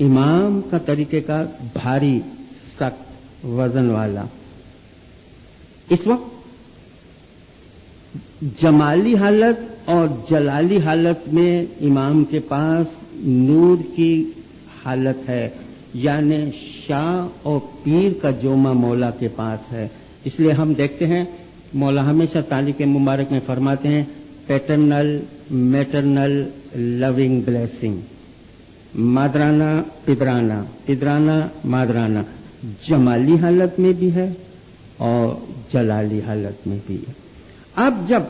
امام کا طریقہ کار بھاری، سخت، وزن والا. اس وقت جمالی حالت اور جلالی حالت میں امام کے پاس نور کی حالت ہے، یعنی شاہ اور پیر کا جومہ مولا کے پاس ہے. اس لیے ہم دیکھتے ہیں مولا ہمیشہ تعلیق مبارک میں فرماتے ہیں پیٹرنل میٹرنل لونگ بلیسنگ، مادرانہ پدرانہ، پدرانہ مادرانہ، جمالی حالت میں بھی ہے اور جلالی حالت میں بھی ہے. اب جب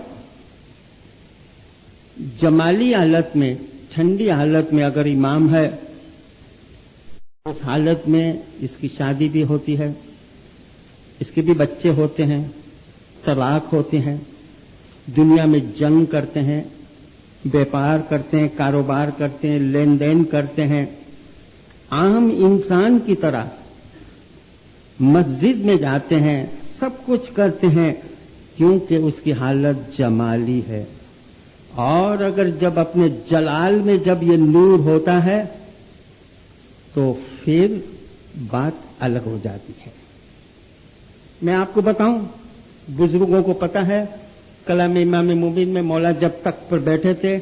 جمالی حالت میں، ٹھنڈی حالت میں اگر امام ہے، اس حالت میں اس کی شادی بھی ہوتی ہے، اس کے بھی بچے ہوتے ہیں، طلاق ہوتے ہیں، دنیا میں جنگ کرتے ہیں، بیپار کرتے ہیں، کاروبار کرتے ہیں، لین دین کرتے ہیں، عام انسان کی طرح مسجد میں جاتے ہیں، سب کچھ کرتے ہیں، کیونکہ اس کی حالت جمالی ہے. اور اگر جب اپنے جلال میں جب یہ نور ہوتا ہے تو پھر بات الگ ہو جاتی ہے. میں آپ کو بتاؤں، بزرگوں کو پتہ ہے، کلام امام مبین میں مولا جب تخت پر بیٹھے تھے،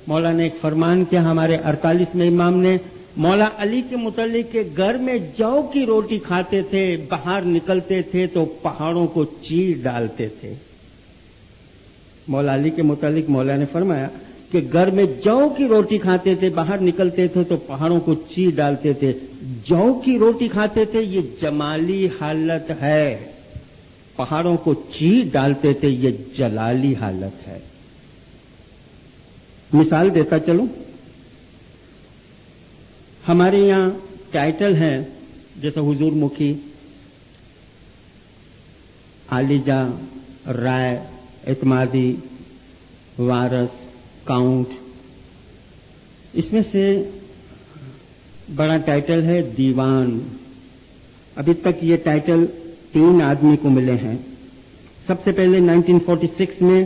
مولا نے ایک فرمان کیا، ہمارے 48 میں امام نے مولا علی کے متعلق کہ گھر میں جو کی روٹی کھاتے تھے، باہر نکلتے تھے تو پہاڑوں کو چیر ڈالتے تھے. مولا علی کے متعلق مولا نے فرمایا کہ گھر میں جو کی روٹی کھاتے تھے، باہر نکلتے تھے تو پہاڑوں کو چیر ڈالتے تھے. جو کی روٹی کھاتے تھے یہ جمالی حالت ہے، پہاڑوں کو چیر ڈالتے تھے یہ جلالی حالت ہے. مثال دیتا چلوں، ہمارے یہاں ٹائٹل ہیں جیسے حضور مکھی، عالیجا، رائے، اعتمادی، وارث، کاؤنٹ. اس میں سے بڑا ٹائٹل ہے دیوان. ابھی تک یہ ٹائٹل 3 آدمی کو ملے ہیں. سب سے پہلے 1946 میں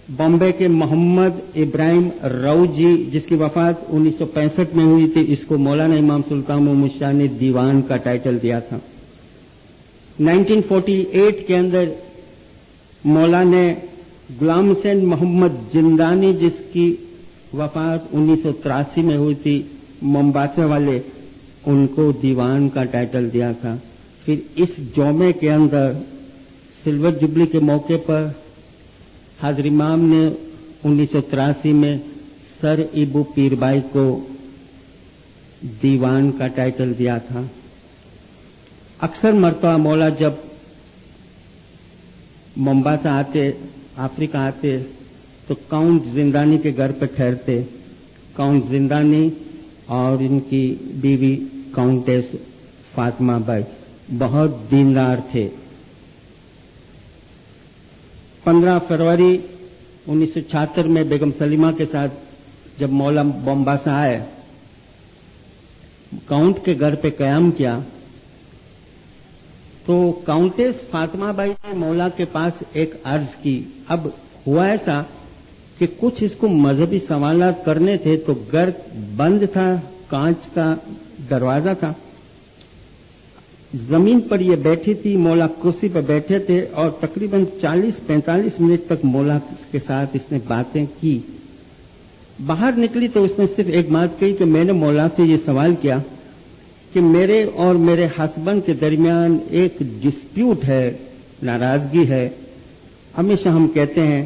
بامبے کے محمد ابراہیم راؤ جی، جس کی وفات 1965 میں ہوئی تھی، اس کو مولانا امام سلطان محمد شاہ نے دیوان کا ٹائٹل دیا تھا. 1948 کے اندر مولا نے غلام حسین محمد زندانی، جس کی وفات 1983 میں ہوئی تھی، ممباسا والے، ان کو دیوان کا ٹائٹل دیا تھا. پھر اس جومے کے اندر سلور جبلی کے موقع پر حضرت امام نے 1983 میں سر ابو پیر بائی کو دیوان کا ٹائٹل دیا تھا. اکثر مرتبہ مولا جب ممباسا آتے، افریقہ آتے تو کاؤنٹ زندانی کے گھر پہ ٹھہرتے. کاؤنٹ زندانی اور ان کی بیوی کاؤنٹیس فاطمہ بائی بہت دیندار تھے. 15 فروری 1976 میں بیگم سلیمہ کے ساتھ جب مولا ممباسا آئے، کاؤنٹ کے گھر پہ قیام کیا تو کاؤنٹیس فاطمہ بائی نے مولا کے پاس ایک عرض کی. اب ہوا ایسا کہ کچھ اس کو مذہبی سوالات کرنے تھے تو گھر بند تھا، کانچ کا دروازہ تھا، زمین پر یہ بیٹھی تھی، مولا کرسی پر بیٹھے تھے اور تقریباً 40-45 منٹ تک مولا کے ساتھ اس نے باتیں کی. باہر نکلی تو اس نے صرف ایک بات کہی کہ میں نے مولا سے یہ سوال کیا کہ میرے اور میرے ہسبینڈ کے درمیان ایک ڈسپیوٹ ہے، ناراضگی ہے. ہمیشہ ہم کہتے ہیں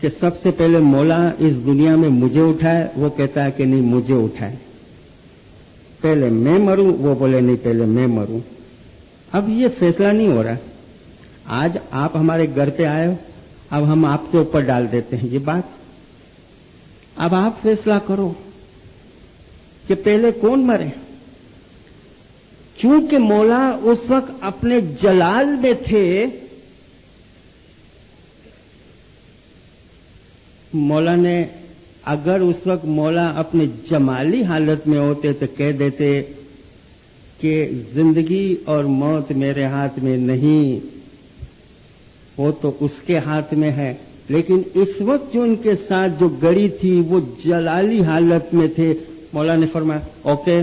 کہ سب سے پہلے مولا اس دنیا میں مجھے اٹھائے، وہ کہتا ہے کہ نہیں مجھے اٹھائے، پہلے میں مروں، وہ بولے نہیں پہلے میں مروں. اب یہ فیصلہ نہیں ہو رہا. آج آپ ہمارے گھر پہ آئے، اب ہم آپ کے اوپر ڈال دیتے ہیں یہ بات. اب آپ فیصلہ کرو کہ پہلے کون مرے. کیونکہ مولا اس وقت اپنے جلال میں تھے. مولا نے اگر اس وقت مولا اپنے جمالی حالت میں ہوتے تو کہہ دیتے کہ زندگی اور موت میرے ہاتھ میں نہیں، وہ تو اس کے ہاتھ میں ہے. لیکن اس وقت جو ان کے ساتھ جو گڑی تھی وہ جلالی حالت میں تھے. مولا نے فرمایا اوکے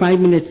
5 minutes,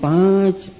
5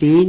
3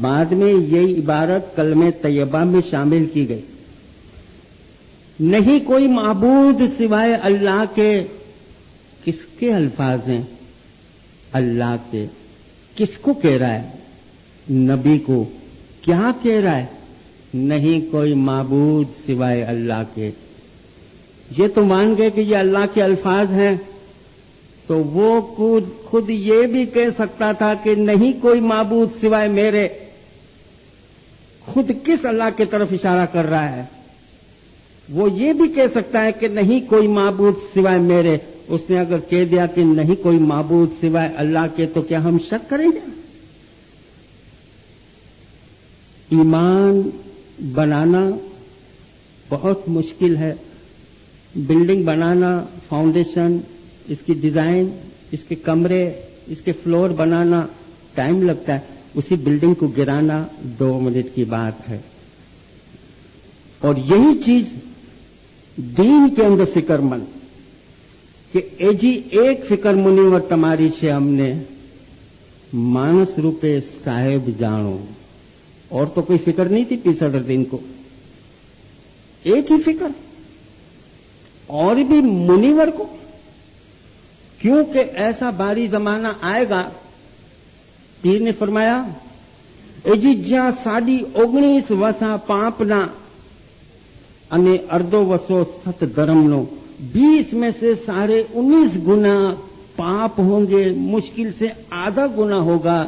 بعد میں یہ عبارت کلمہ طیبہ میں شامل کی گئی. نہیں کوئی معبود سوائے اللہ کے. کس کے الفاظ ہیں؟ اللہ کے. کس کو کہہ رہا ہے؟ نبی کو. کیا کہہ رہا ہے؟ نہیں کوئی معبود سوائے اللہ کے. یہ تو مان گئے کہ یہ اللہ کے الفاظ ہیں، تو وہ خود یہ بھی کہہ سکتا تھا کہ نہیں کوئی معبود سوائے میرے. خود کس اللہ کی طرف اشارہ کر رہا ہے؟ وہ یہ بھی کہہ سکتا ہے کہ نہیں کوئی معبود سوائے میرے. اس نے اگر کہہ دیا کہ نہیں کوئی معبود سوائے اللہ کے، تو کیا ہم شک کریں گے؟ ایمان بنانا بہت مشکل ہے. بلڈنگ بنانا، فاؤنڈیشن، اس کی ڈیزائن، اس کے کمرے، اس کے فلور بنانا ٹائم لگتا ہے. اسی بلڈنگ کو گرانا 2 منٹ کی بات ہے. اور یہی چیز دین کے اندر فکر مند کہ جی ایک فکر منیور تمہاری سے ہم نے مانس روپے صاحب جانو. اور تو کوئی فکر نہیں تھی 65 دن کو. ایک ہی فکر، اور بھی منیور کو. کیونکہ ایسا باری زمانہ آئے گا. پیر نے فرمایا جی جہاں 19 وسا پاپنا انے اردو وسو ست درمنو. 20 میں سے 19.5 گنا پاپ ہوں گے، مشکل سے آدھا گنا ہوگا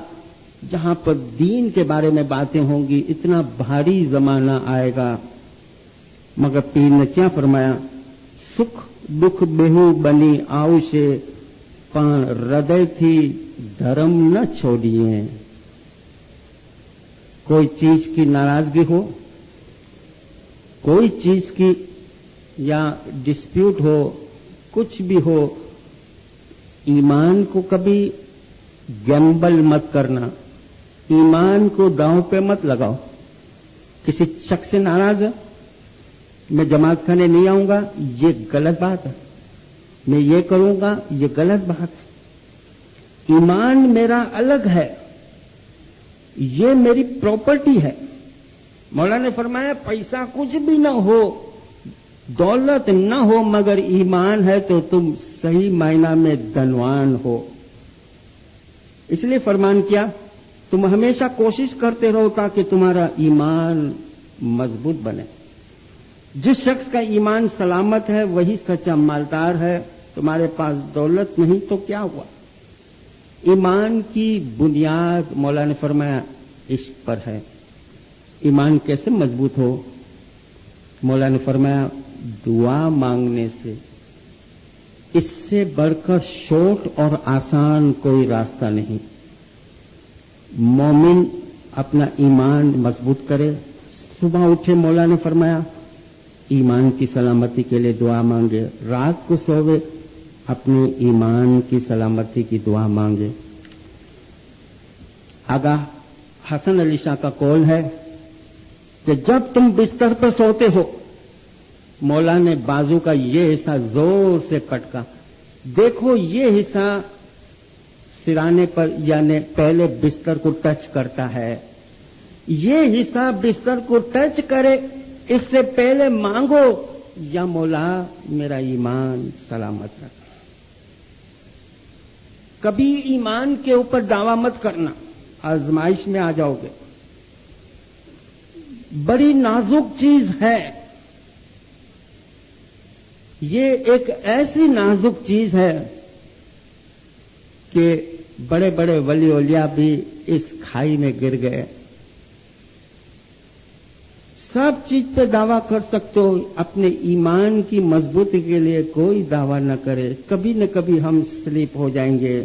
جہاں پر دین کے بارے میں باتیں ہوں گی. اتنا بھاری زمانہ آئے گا. مگر پیر نے کیا فرمایا؟ سکھ دکھ بہو بنی آؤ سے پان ہردے تھی دھرم نہ چھوڑیے. کوئی چیز کی ناراضگی ہو، کوئی چیز کی یا ڈسپیوٹ ہو، کچھ بھی ہو، ایمان کو کبھی گیمبل مت کرنا. ایمان کو داؤں پہ مت لگاؤ. کسی شخص سے ناراض ہے، میں جماعت خانے نہیں آؤں گا، یہ غلط بات ہے. میں یہ کروں گا، یہ غلط بات ہے. ایمان میرا الگ ہے، یہ میری پراپرٹی ہے. مولانا نے فرمایا پیسہ کچھ بھی نہ ہو، دولت نہ ہو، مگر ایمان ہے تو تم صحیح معنی میں دھنوان ہو. اس لیے فرمان کیا، تم ہمیشہ کوشش کرتے رہو تاکہ تمہارا ایمان مضبوط بنے. جس شخص کا ایمان سلامت ہے وہی سچا مالدار ہے. تمہارے پاس دولت نہیں تو کیا ہوا؟ ایمان کی بنیاد مولانا نے فرمایا عشق پر ہے. ایمان کیسے مضبوط ہو؟ مولانا نے فرمایا دعا مانگنے سے. اس سے بڑھ کر شارٹ اور آسان کوئی راستہ نہیں. مومن اپنا ایمان مضبوط کرے. صبح اٹھے مولانا نے فرمایا ایمان کی سلامتی کے لیے دعا مانگے. رات کو سوئے اپنے ایمان کی سلامتی کی دعا مانگے. آگاہ حسن علی شاہ کا قول ہے کہ جب تم بستر پر سوتے ہو، مولا نے بازو کا یہ حصہ زور سے کٹکا. دیکھو یہ حصہ سرانے پر یعنی پہلے بستر کو ٹچ کرتا ہے. یہ حصہ بستر کو ٹچ کرے اس سے پہلے مانگو یا مولا میرا ایمان سلامت رکھ. کبھی ایمان کے اوپر دعویٰ مت کرنا، آزمائش میں آ جاؤ گے. بڑی نازک چیز ہے یہ. ایک ایسی نازک چیز ہے کہ بڑے بڑے ولی اولیاء بھی اس کھائی میں گر گئے. سب چیز پہ دعویٰ کر سکتے ہو، اپنے ایمان کی مضبوطی کے لیے کوئی دعویٰ نہ کرے. کبھی نہ کبھی ہم سلیپ ہو جائیں گے.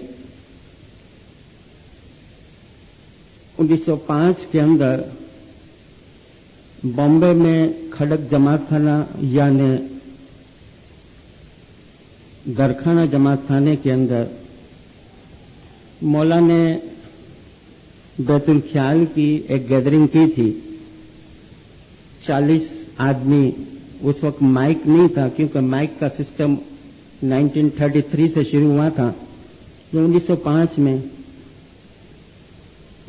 1905 کے اندر بامبے میں کھڑک جماعت خانہ یعنی درخانہ جماعت خانے کے اندر مولا نے بیت الخیال کی ایک گیدرنگ کی تھی. 40 آدمی. اس وقت مائک نہیں تھا کیونکہ مائک کا سسٹم 1933 سے شروع ہوا تھا. 1905 میں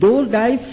2-2.5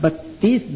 32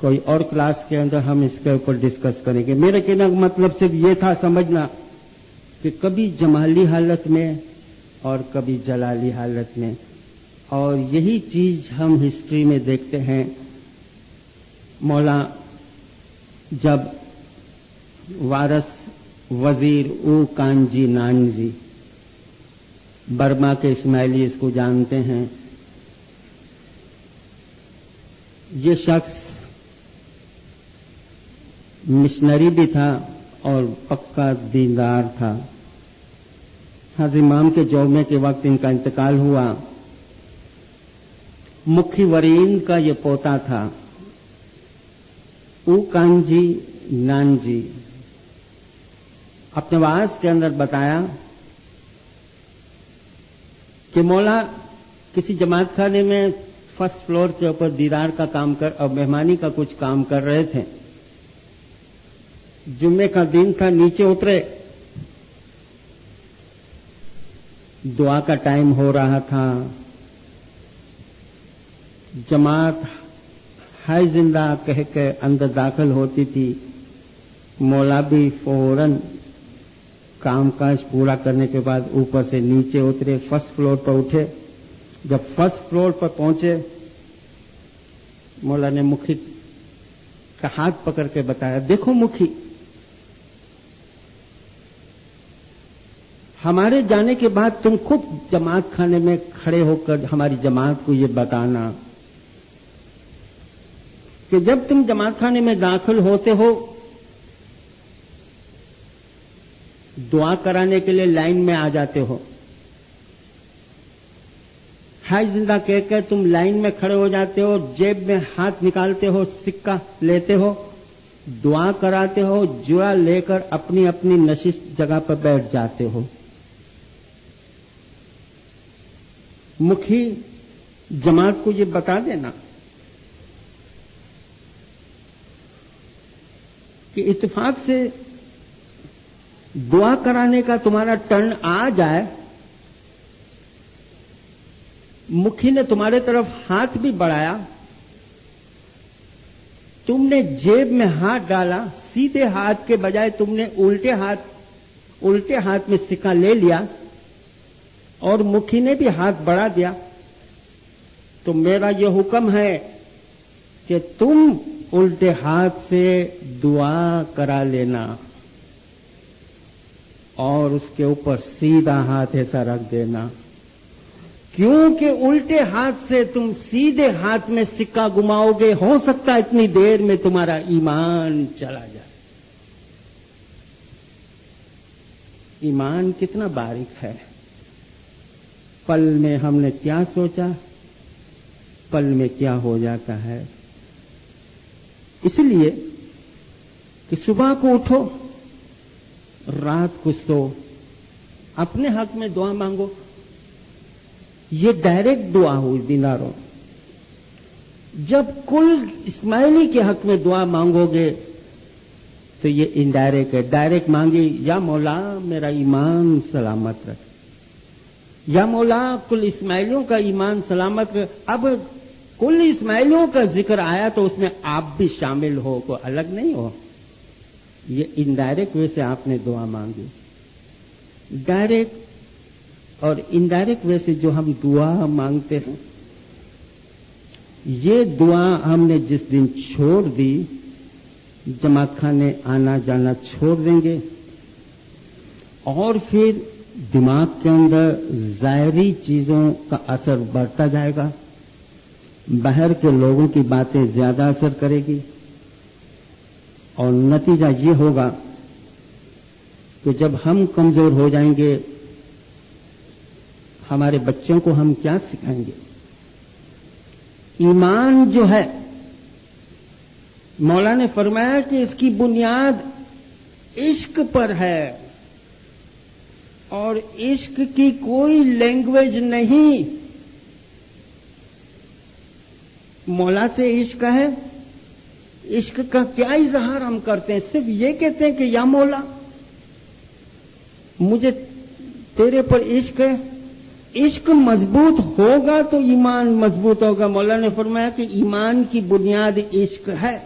کوئی اور کلاس کے اندر ہم اس کے اوپر ڈسکس کریں گے. میرے کہنے کا مطلب صرف یہ تھا سمجھنا کہ کبھی جمالی حالت میں اور کبھی جلالی حالت میں، اور یہی چیز ہم ہسٹری میں دیکھتے ہیں. مولا جب وارث وزیر او کانجی نانجی، برما کے اسماعیلی اس کو جانتے ہیں، یہ شخص مشنری بھی تھا اور پکا دیندار تھا. حضرت امام کے جوڑنے کے وقت ان کا انتقال ہوا. مکھی ورین کا یہ پوتا تھا او کانجی نانجی. اپنے واعظ کے اندر بتایا کہ مولا کسی جماعت خانے میں فرسٹ فلور کے اوپر دیدار کا کام اور مہمانی کا کچھ کام کر رہے تھے. جمعے کا دن تھا، نیچے اترے، دعا کا ٹائم ہو رہا تھا. جماعت ہائے زندہ کہہ کے اندر داخل ہوتی تھی. مولا بھی فوراً کام کاج پورا کرنے کے بعد اوپر سے نیچے اترے، فرسٹ فلور پر اٹھے. جب فرسٹ فلور پر پہنچے، مولا نے مکھی کا ہاتھ پکڑ کے بتایا، دیکھو مکھی، ہمارے جانے کے بعد تم خود جماعت خانے میں کھڑے ہو کر ہماری جماعت کو یہ بتانا کہ جب تم جماعت خانے میں داخل ہوتے ہو دعا کرانے کے لیے لائن میں آ جاتے ہو. ہائے زندہ کہہ کے تم لائن میں کھڑے ہو جاتے ہو، جیب میں ہاتھ نکالتے ہو، سکہ لیتے ہو، دعا کراتے ہو، جڑا لے کر اپنی اپنی نشست جگہ پر بیٹھ جاتے ہو. مکھی جماعت کو یہ بتا دینا کہ اتفاق سے دعا کرانے کا تمہارا ٹرن آ جائے. مکھی نے تمہارے طرف ہاتھ بھی بڑھایا، تم نے جیب میں ہاتھ ڈالا، سیدھے ہاتھ کے بجائے تم نے الٹے ہاتھ میں سکہ لے لیا اور مکھی نے بھی ہاتھ بڑھا دیا. تو میرا یہ حکم ہے کہ تم الٹے ہاتھ سے دعا کرا لینا اور اس کے اوپر سیدھا ہاتھ ایسا رکھ دینا، کیونکہ الٹے ہاتھ سے تم سیدھے ہاتھ میں سکہ گماؤ گے، ہو سکتا ہے اتنی دیر میں تمہارا ایمان چلا جائے. ایمان کتنا باریک ہے. پل میں ہم نے کیا سوچا، پل میں کیا ہو جاتا ہے. اس لیے کہ صبح کو اٹھو، رات کو سو، اپنے حق میں دعا مانگو. یہ ڈائریکٹ دعا ہوئی دیناروں. جب کل اسماعیلی کے حق میں دعا مانگو گے تو یہ انڈائریکٹ ہے. ڈائریکٹ مانگی، یا مولا میرا ایمان سلامت رکھ، یا مولا کل اسماعیلیوں کا ایمان سلامت رکھ. اب کل اسماعیلیوں کا ذکر آیا تو اس میں آپ بھی شامل ہو، کوئی الگ نہیں ہو. یہ انڈائریکٹ وے سے آپ نے دعا مانگی. ڈائریکٹ اور انڈائریکٹ وے سے جو ہم دعا مانگتے ہیں، یہ دعا ہم نے جس دن چھوڑ دی، جماعت خانے آنا جانا چھوڑ دیں گے اور پھر دماغ کے اندر ظاہری چیزوں کا اثر بڑھتا جائے گا، باہر کے لوگوں کی باتیں زیادہ اثر کرے گی، اور نتیجہ یہ ہوگا کہ جب ہم کمزور ہو جائیں گے، ہمارے بچوں کو ہم کیا سکھائیں گے؟ ایمان جو ہے، مولا نے فرمایا کہ اس کی بنیاد عشق پر ہے، اور عشق کی کوئی لینگویج نہیں. مولا سے عشق ہے، عشق کا کیا اظہار ہم کرتے ہیں؟ صرف یہ کہتے ہیں کہ یا مولا مجھے تیرے پر عشق ہے، عشق مضبوط ہوگا تو ایمان مضبوط ہوگا. مولا نے فرمایا کہ ایمان کی بنیاد عشق ہے.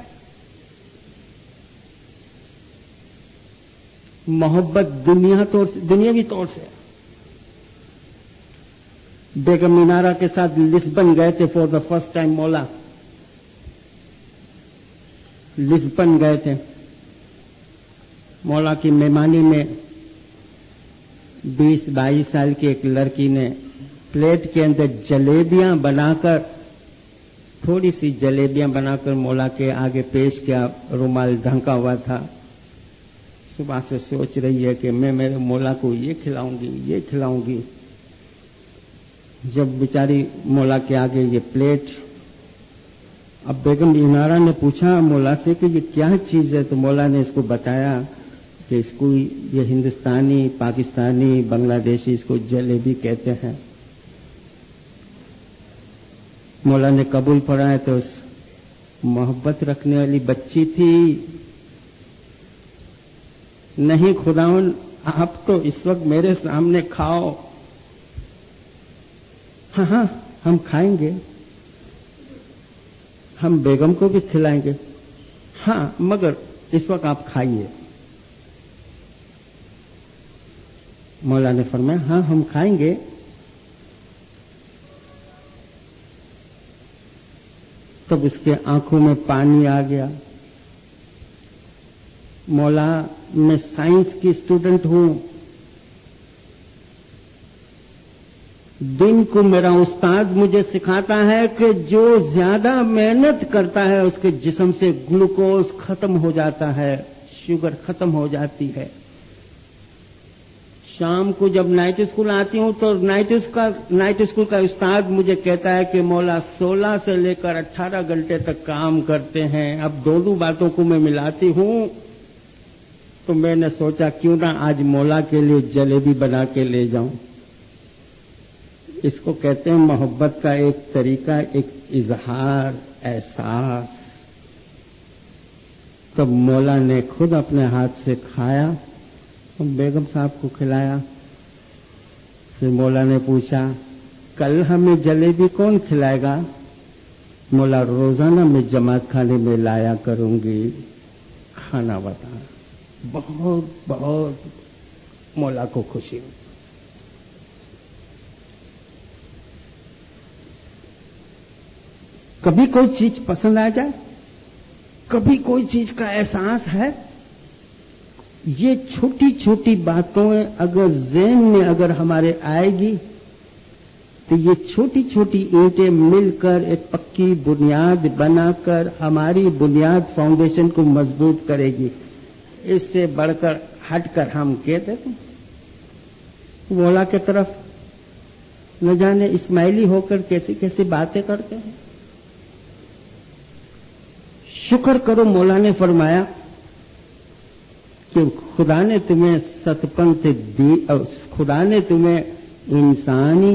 محبت دنیاوی طور سے. بیگم مینارہ کے ساتھ لسبن گئے تھے فور دا فرسٹ ٹائم. مولا لسبن گئے تھے. مولا کی مہمانی میں 20-22 سال کی ایک لڑکی نے پلیٹ کے اندر جلیبیاں بنا کر, تھوڑی سی جلیبیاں بنا کر مولا کے آگے پیش کیا. رومال ڈھانکا ہوا تھا. صبح سے سوچ رہی ہے کہ میں میرے مولا کو یہ کھلاؤں گی, یہ کھلاؤں گی. جب بیچاری مولا کے آگے یہ پلیٹ, اب بیگم مینارہ نے پوچھا مولا سے کہ یہ کیا چیز ہے, تو مولا نے اس کو بتایا کہ اس کو یہ ہندوستانی, پاکستانی, بنگلہ دیشی اس کو جلیبی کہتے ہیں. مولا نے قبول فرمایا تو اس محبت رکھنے والی بچی تھی. نہیں خداوند آپ تو اس وقت میرے سامنے کھاؤ. ہاں ہاں ہم کھائیں گے, ہم بیگم کو بھی کھلائیں گے. ہاں مگر اس وقت آپ کھائیے. مولا نے فرمایا ہاں ہم کھائیں گے. تب اس کے آنکھوں میں پانی آ گیا. مولا میں سائنس کی اسٹوڈنٹ ہوں. دن کو میرا استاد مجھے سکھاتا ہے کہ جو زیادہ محنت کرتا ہے اس کے جسم سے گلوکوز ختم ہو جاتا ہے, شوگر ختم ہو جاتی ہے. شام کو جب نائٹ اسکول آتی ہوں تو نائٹ اسکول کا استاد مجھے کہتا ہے کہ مولا 16 سے لے کر 18 گھنٹے تک کام کرتے ہیں. اب دونوں باتوں کو میں ملاتی ہوں تو میں نے سوچا کیوں نہ آج مولا کے لیے جلیبی بنا کے لے جاؤں. اس کو کہتے ہیں محبت کا ایک طریقہ, ایک اظہار, احساس. تب مولا نے خود اپنے ہاتھ سے کھایا, بیگم صاحب کو کھلایا. پھر مولا نے پوچھا کل ہمیں جلیبی کون کھلائے گا؟ مولا روزانہ میں جماعت کھانے میں لایا کروں گی, کھانا بتا. بہت بہت مولا کو خوشی ہوئی. کبھی کوئی چیز پسند آ جائے, کبھی کوئی چیز کا احساس ہے, یہ چھوٹی چھوٹی باتوں اگر ذہن میں اگر ہمارے آئے گی تو یہ چھوٹی چھوٹی اینٹیں مل کر ایک پکی بنیاد بنا کر ہماری بنیاد فاؤنڈیشن کو مضبوط کرے گی. اس سے بڑھ کر ہٹ کر ہم کہتے ہیں مولا کی طرف نہ جانے اسماعیلی ہو کر کیسی کیسی باتیں کرتے ہیں. شکر کرو, مولا نے فرمایا کہ خدا نے تمہیں ستپنتھ دی, خدا نے تمہیں انسانی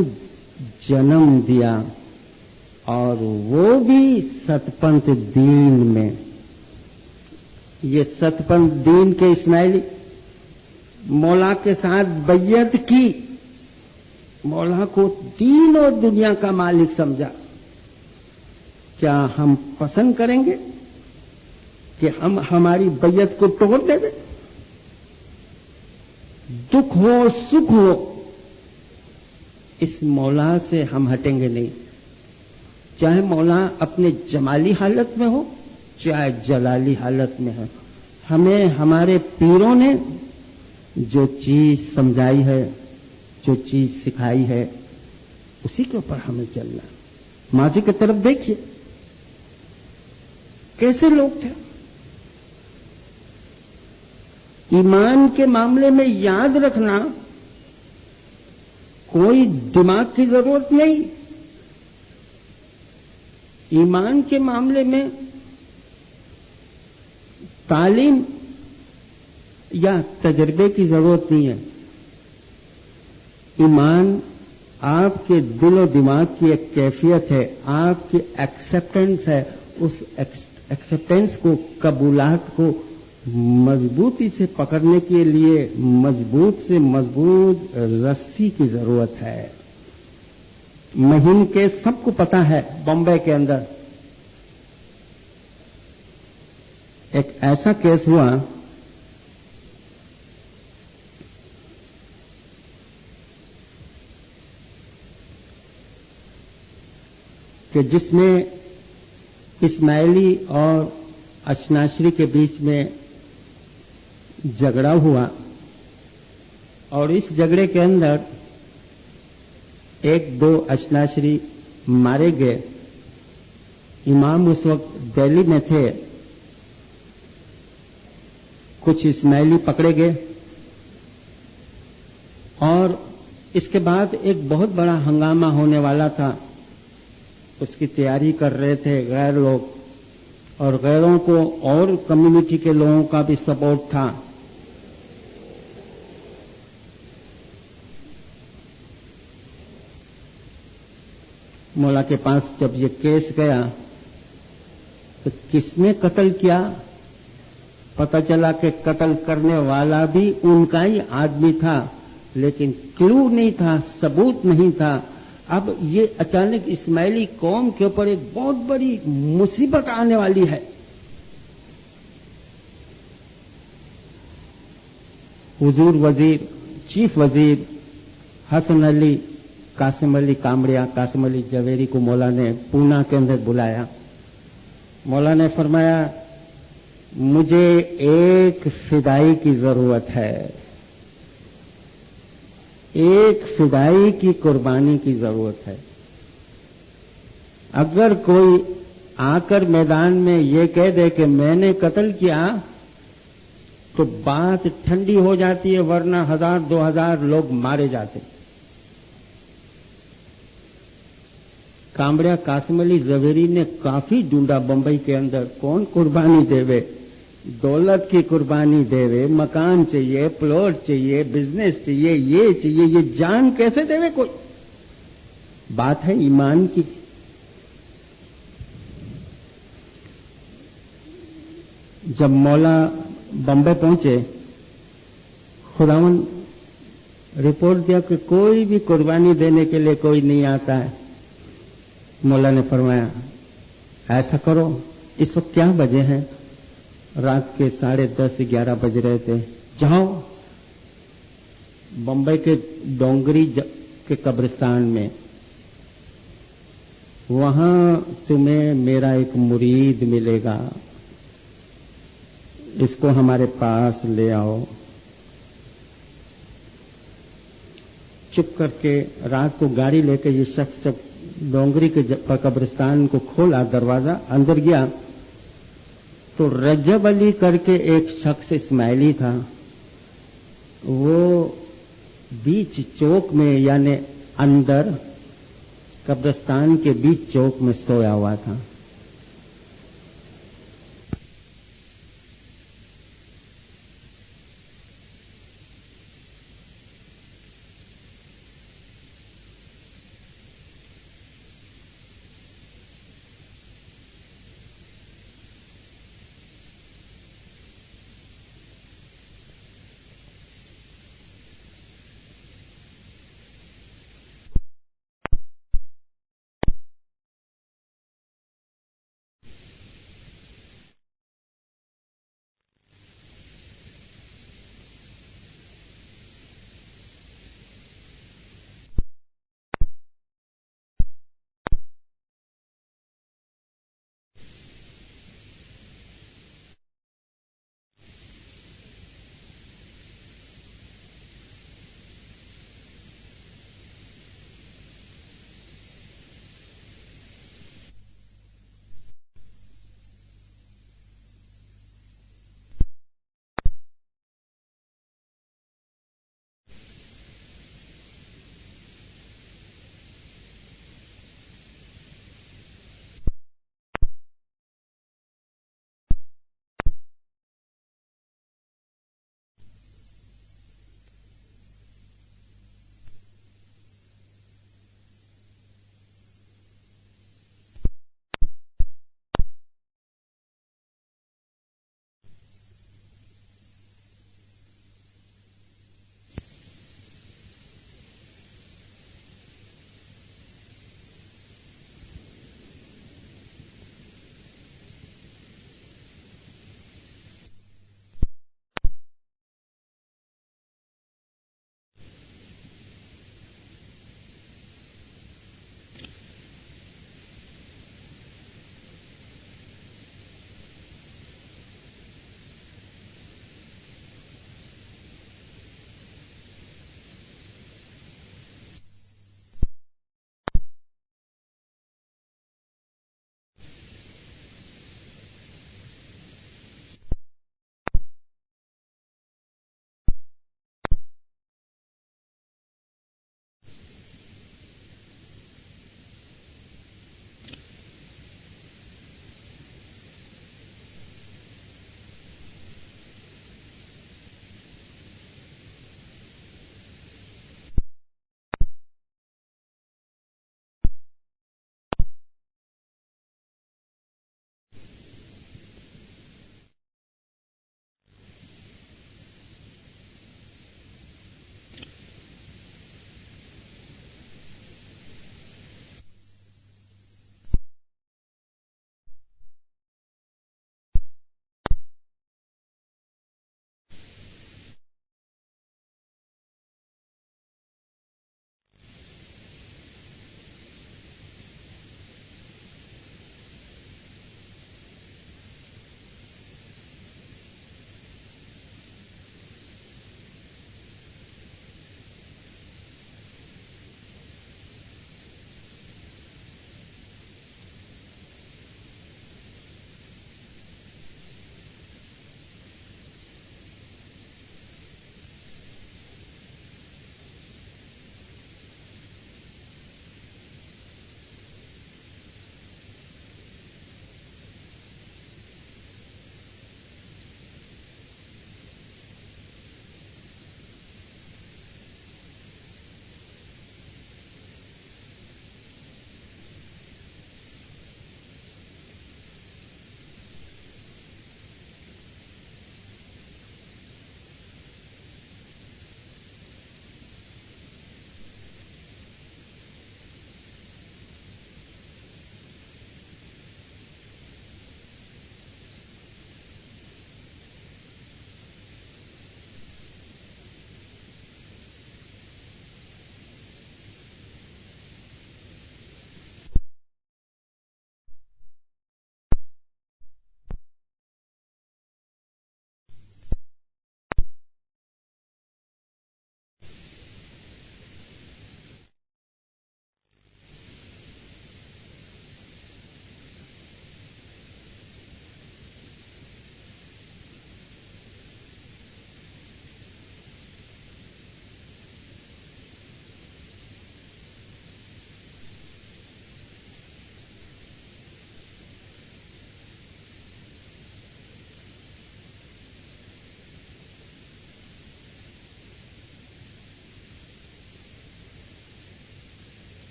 جنم دیا اور وہ بھی ستپنتھ دین میں. یہ ستپنتھ دین کے اسماعیلی مولا کے ساتھ بیعت کی, مولا کو دین اور دنیا کا مالک سمجھا. کیا ہم پسند کریں گے کہ ہم ہماری بیعت کو توڑ دیں گے؟ دکھ ہو سکھ ہو اس مولا سے ہم ہٹیں گے نہیں. چاہے مولا اپنے جمالی حالت میں ہو چاہے جلالی حالت میں ہے. ہمیں ہمارے پیروں نے جو چیز سمجھائی ہے, جو چیز سکھائی ہے, اسی کے اوپر ہمیں چلنا. ماضی کی طرف دیکھیے کیسے لوگ تھے. ایمان کے معاملے میں یاد رکھنا کوئی دماغ کی ضرورت نہیں. ایمان کے معاملے میں تعلیم یا تجربے کی ضرورت نہیں ہے. ایمان آپ کے دل و دماغ کی ایک کیفیت ہے, آپ کی ایکسیپٹنس ہے. اس ایکسیپٹنس کو, قبولات کو مضبوطی سے پکڑنے کے لیے مضبوط سے مضبوط رسی کی ضرورت ہے. مہم کیس سب کو پتا ہے. بمبئی کے اندر ایک ایسا کیس ہوا کہ جس میں اسماعیلی اور اشناشری کے بیچ میں جھگڑا ہوا اور اس جھگڑے کے اندر ایک دو اشناشری مارے گئے. امام اس وقت دہلی میں تھے. کچھ اسماعیلی پکڑے گئے اور اس کے بعد ایک بہت بڑا ہنگامہ ہونے والا تھا. اس کی تیاری کر رہے تھے غیر لوگ اور غیروں کو اور کمیونٹی کے لوگوں کا بھی سپورٹ تھا. مولا کے پاس جب یہ کیس گیا تو کس نے قتل کیا؟ پتہ چلا کہ قتل کرنے والا بھی ان کا ہی آدمی تھا لیکن کلو نہیں تھا، ثبوت نہیں تھا. اب یہ اچانک اسماعیلی قوم کے اوپر ایک بہت بڑی مصیبت آنے والی ہے. حضور وزیر، چیف وزیر حسن علی قاسم علی کامڑیا، قاسم علی جویری کو مولا نے پونا کے اندر بلایا. مولا نے فرمایا مجھے ایک فدائی کی ضرورت ہے، ایک فدائی کی قربانی کی ضرورت ہے. اگر کوئی آ کر میدان میں یہ کہہ دے کہ میں نے قتل کیا تو بات ٹھنڈی ہو جاتی ہے، ورنہ 1000-2000 لوگ مارے جاتے. کامڑیا قاسم علی زویری نے کافی ڈھونڈا بمبئی کے اندر، کون قربانی دے، دولت کی قربانی دے، مکان چاہیے، پلاٹ چاہیے، بزنس چاہیے، یہ چاہیے، یہ جان کیسے دے کوئی؟ بات ہے ایمان کی. جب مولا بمبئی پہنچے، خداوند رپورٹ دیا کہ کوئی بھی قربانی دینے کے لیے کوئی نہیں آتا ہے. مولا نے فرمایا ایسا کرو، اس وقت کیا بجے ہیں؟ رات کے 10:30-11 بج رہے تھے. جاؤ بمبئی کے ڈونگری کے قبرستان میں، وہاں تمہیں میرا ایک مرید ملے گا، اس کو ہمارے پاس لے آؤ. چپ کر کے رات کو گاڑی لے کے یہ شخص جب ڈونگری کے قبرستان کو کھولا، دروازہ اندر گیا تو رجب علی کر کے ایک شخص اسماعیلی تھا، وہ بیچ چوک میں یعنی اندر قبرستان کے بیچ چوک میں سویا ہوا تھا.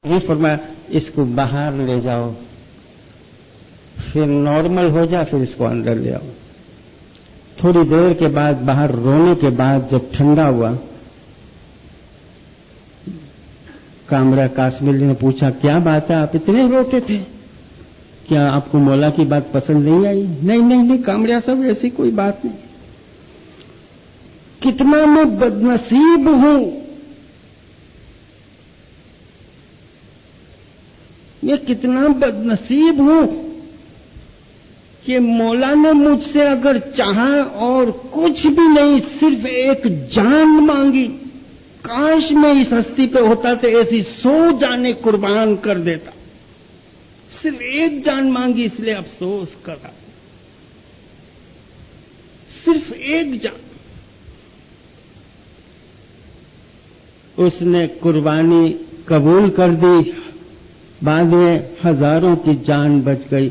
یہ فرمایا اس کو باہر لے جاؤ، پھر نارمل ہو جائے پھر اس کو اندر لے آؤ۔ تھوڑی دیر کے بعد باہر رونے کے بعد جب ٹھنڈا ہوا، کامرہ کاشمیری نے پوچھا کیا بات ہے آپ اتنے روتے تھے، کیا آپ کو مولا کی بات پسند نہیں آئی؟ نہیں کامرہ صاحب ایسی کوئی بات نہیں، کتنا میں بدنصیب ہوں، یہ کتنا بدنصیب ہوں کہ مولا نے مجھ سے اگر چاہا اور کچھ بھی نہیں صرف ایک جان مانگی، کاش میں اس ہستی پہ ہوتا تو ایسی 100 جانیں قربان کر دیتا، صرف ایک جان مانگی اس لیے افسوس کرا، صرف ایک جان۔ اس نے قربانی قبول کر دی، بعد میں ہزاروں کی جان بچ گئی۔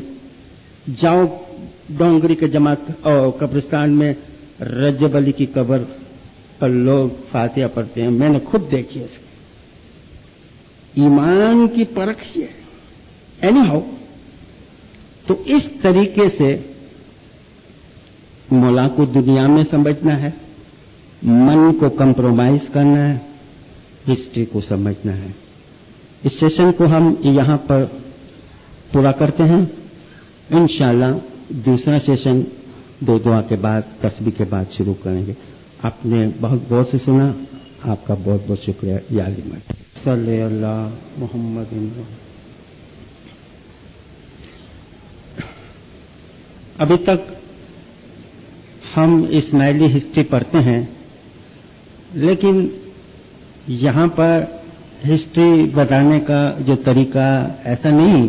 جاؤ ڈونگری کے جماعت اور قبرستان میں رجب علی کی قبر پر لوگ فاتحہ پڑھتے ہیں، میں نے خود دیکھی ہے۔ ایمان کی پرکھ ہے۔ اینی ہاؤ، تو اس طریقے سے مولا کو دنیا میں سمجھنا ہے، من کو کمپرومائز کرنا ہے، ہسٹری کو سمجھنا ہے۔ اس سیشن کو ہم یہاں پر پورا کرتے ہیں، انشاءاللہ دوسرا سیشن 2 دعا کے بعد تسبیح کے بعد شروع کریں گے۔ آپ نے بہت غور سے سنا، آپ کا بہت بہت شکریہ۔ یا علی صلی اللہ محمد۔ ابھی تک ہم اسماعیلی ہسٹری پڑھتے ہیں، لیکن یہاں پر ہسٹری بتانے کا جو طریقہ ایسا نہیں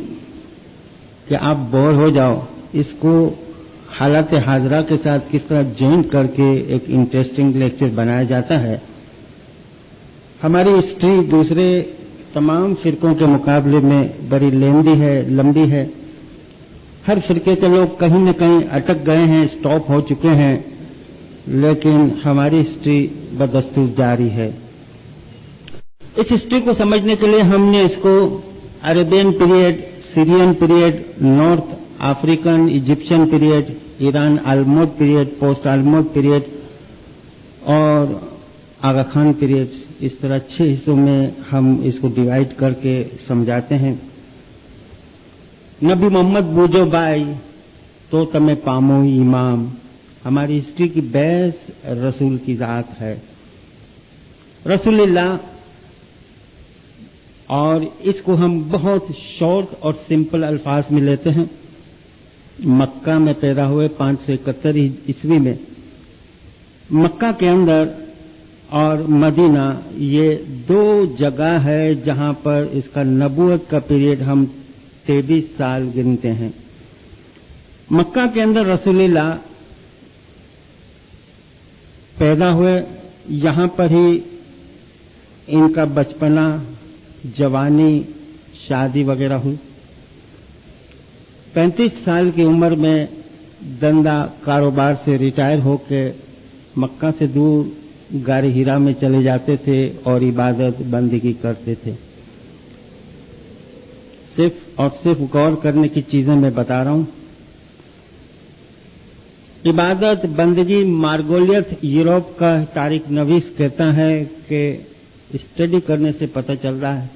کہ آپ بور ہو جاؤ، اس کو حالات حاضرہ کے ساتھ کس طرح جوائن کر کے ایک انٹرسٹنگ لیکچر بنایا جاتا ہے۔ ہماری ہسٹری دوسرے تمام فرقوں کے مقابلے میں بڑی لمبی ہے۔ ہر فرقے کے لوگ کہیں نہ کہیں اٹک گئے ہیں، سٹاپ ہو چکے ہیں، لیکن ہماری ہسٹری بدستور جاری ہے۔ اس ہسٹری کو سمجھنے کے لیے ہم نے اس کو Arabian period, Syrian period, north African Egyptian period, Iran Almohad period, post Almohad period اور آغا خان پیریڈ، اس طرح 6 حصوں میں ہم اس کو ڈیوائیڈ کر کے سمجھاتے ہیں۔ نبی محمد بوجھو بائی تو تمہیں پامو امام، ہماری ہسٹری کی بیس رسول کی ذات ہے، رسول اللہ، اور اس کو ہم بہت شارٹ اور سمپل الفاظ میں لیتے ہیں۔ مکہ میں پیدا ہوئے 571 عیسوی میں۔ مکہ کے اندر اور مدینہ یہ 2 جگہ ہے جہاں پر اس کا نبوت کا پیریڈ ہم 23 سال گنتے ہیں۔ مکہ کے اندر رسول اللہ پیدا ہوئے، یہاں پر ہی ان کا بچپنا، جوانی، شادی وغیرہ ہوئی۔ 35 سال کی عمر میں دندہ کاروبار سے ریٹائر ہو کے مکہ سے دور غار ہرا میں چلے جاتے تھے اور عبادت بندگی کرتے تھے۔ صرف اور صرف غور کرنے کی چیزیں میں بتا رہا ہوں۔ عبادت بندگی مارگولیت یورپ کا تاریخ نویس کہتا ہے کہ اسٹڈی کرنے سے پتہ چل رہا ہے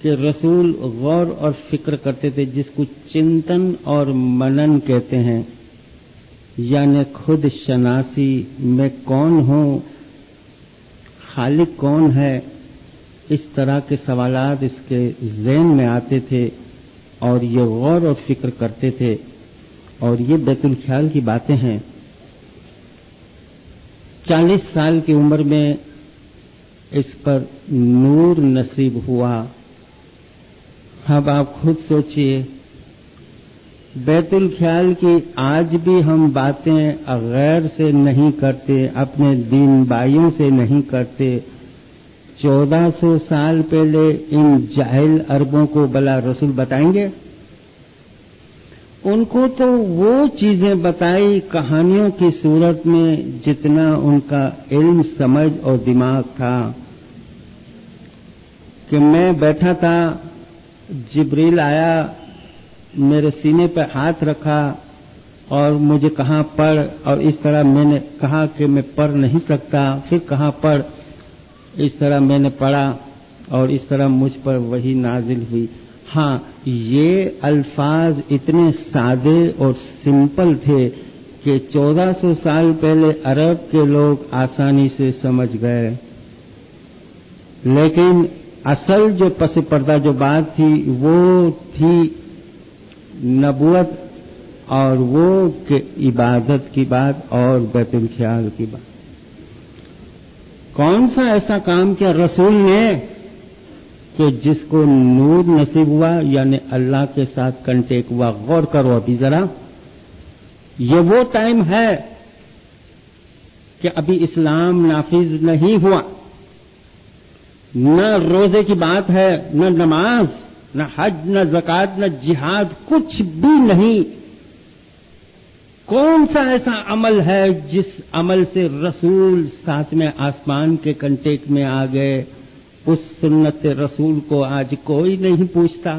کہ رسول غور اور فکر کرتے تھے، جس کو چنتن اور منن کہتے ہیں، یعنی خود شناسی، میں کون ہوں، خالق کون ہے، اس طرح کے سوالات اس کے ذہن میں آتے تھے اور یہ غور اور فکر کرتے تھے، اور یہ بیت الخیال کی باتیں ہیں۔ 40 سال کی عمر میں اس پر نور نصیب ہوا۔ اب آپ خود سوچئے، بیت الخیال کی آج بھی ہم باتیں غیر سے نہیں کرتے، اپنے دین بھائیوں سے نہیں کرتے۔ 1400 سال پہلے ان جاہل عربوں کو بلا رسول بتائیں گے؟ ان کو تو وہ چیزیں بتائی کہانیوں کی صورت میں جتنا ان کا علم، سمجھ اور دماغ تھا۔ کہ میں بیٹھا تھا، جبریل آیا، میرے سینے پہ ہاتھ رکھا اور مجھے کہا پڑھ، اور اس طرح میں نے کہا کہ میں پڑھ نہیں سکتا، پھر کہا پڑھ، اس طرح میں نے پڑھا اور اس طرح مجھ پر وحی نازل ہوئی۔ ہاں، یہ الفاظ اتنے سادے اور سمپل تھے کہ 1400 سال پہلے عرب کے لوگ آسانی سے سمجھ گئے، لیکن اصل جو پس پردہ جو بات تھی وہ تھی نبوت، اور وہ کہ عبادت کی بات اور بیت الخیال کی بات۔ کون سا ایسا کام کیا رسول نے کہ جس کو نور نصیب ہوا، یعنی اللہ کے ساتھ کنٹیکٹ ہوا؟ غور کرو ابھی ذرا، یہ وہ ٹائم ہے کہ ابھی اسلام نافذ نہیں ہوا، نہ روزے کی بات ہے، نہ نماز، نہ حج، نہ زکوٰۃ، نہ جہاد، کچھ بھی نہیں۔ کون سا ایسا عمل ہے جس عمل سے رسول ساتویں آسمان کے کنٹیکٹ میں آ گئے؟ اس سنت رسول کو آج کوئی نہیں پوچھتا،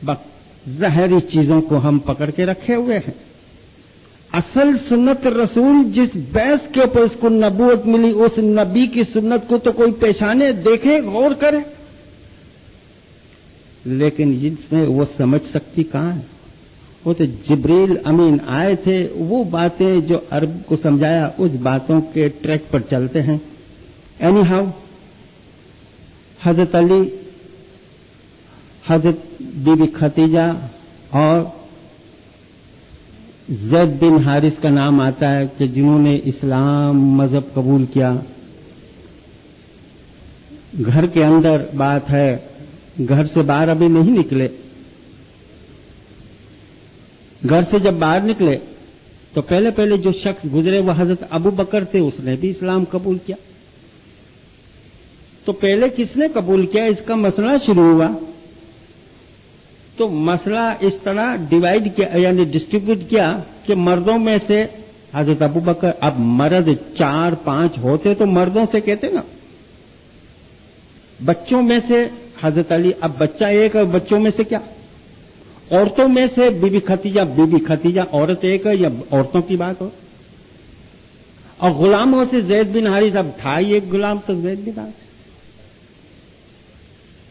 بس ظاہری چیزوں کو ہم پکڑ کے رکھے ہوئے ہیں۔ اصل سنت رسول جس بیس کے اوپر اس کو نبوت ملی، اس نبی کی سنت کو تو کوئی پیشانے دیکھے، غور کرے، لیکن جس میں وہ سمجھ سکتی کہاں ہے؟ وہ تو جبریل امین آئے تھے، وہ باتیں جو عرب کو سمجھایا، اس باتوں کے ٹریک پر چلتے ہیں۔ اینی ہاؤ، حضرت علی، حضرت بی بی خدیجہ اور زید بن حارث کا نام آتا ہے کہ جنہوں نے اسلام مذہب قبول کیا۔ گھر کے اندر بات ہے، گھر سے باہر ابھی نہیں نکلے، گھر سے جب باہر نکلے تو پہلے جو شخص گزرے وہ حضرت ابو بکر تھے، اس نے بھی اسلام قبول کیا۔ تو پہلے کس نے قبول کیا، اس کا مسئلہ شروع ہوا۔ تو مسئلہ اس طرح ڈیوائیڈ کیا، یعنی ڈسٹریبیوٹ کیا کہ مردوں میں سے حضرت ابو بکر، اب مرد 4-5 ہوتے تو مردوں سے کہتے نا، بچوں میں سے حضرت علی، اب بچہ ایک اور بچوں میں سے کیا، عورتوں میں سے بی بی خدیجہ عورت ایک ہے یا عورتوں کی بات ہو، اور غلاموں سے زید بن حارث، اب تھا ہی ایک غلام تو زید بن حارث۔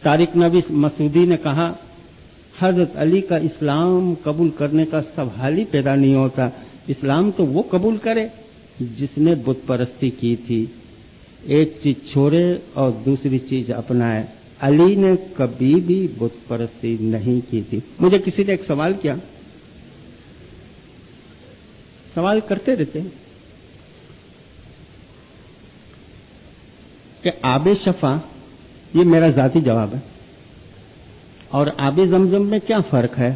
طارق نویس مسعودی نے کہا حضرت علی کا اسلام قبول کرنے کا سوال ہی پیدا نہیں ہوتا، اسلام تو وہ قبول کرے جس نے بت پرستی کی تھی، ایک چیز چھوڑے اور دوسری چیز اپنائے۔ علی نے کبھی بھی بت پرستی نہیں کی تھی۔ مجھے کسی نے ایک سوال کیا، سوال کرتے رہتے ہیں کہ آب شفا، یہ میرا ذاتی جواب ہے، اور آب زمزم میں کیا فرق ہے؟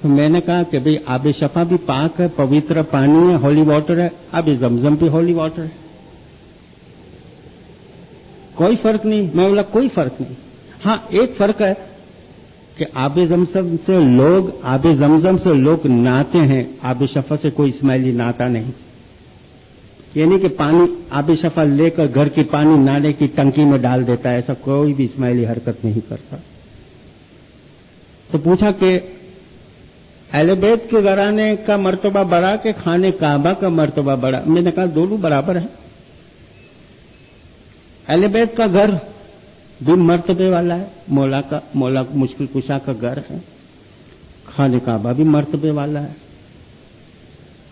تو میں نے کہا کہ بھئی آب شفا بھی پاک ہے، پوتر پانی ہے، ہولی واٹر ہے، آب زمزم بھی ہولی واٹر ہے، کوئی فرق نہیں۔ میں بولا کوئی فرق نہیں، ہاں ایک فرق ہے کہ آب زمزم سے لوگ نہاتے ہیں، آب شفا سے کوئی اسماعیلی نہاتا نہیں، یعنی کہ پانی آب شفا لے کر گھر کی پانی نالے کی ٹنکی میں ڈال دیتا ہے، ایسا کوئی بھی اسماعیلی حرکت نہیں کرتا۔ تو پوچھا کہ اہل بیت کے گھرانے کا مرتبہ بڑا کہ خانے کعبہ کا مرتبہ بڑا؟ میں نے کہا دونوں برابر ہیں، اہل بیت کا گھر بھی مرتبے والا ہے، مولا مشکل کشا کا گھر ہے، خانہ کعبہ بھی مرتبے والا ہے۔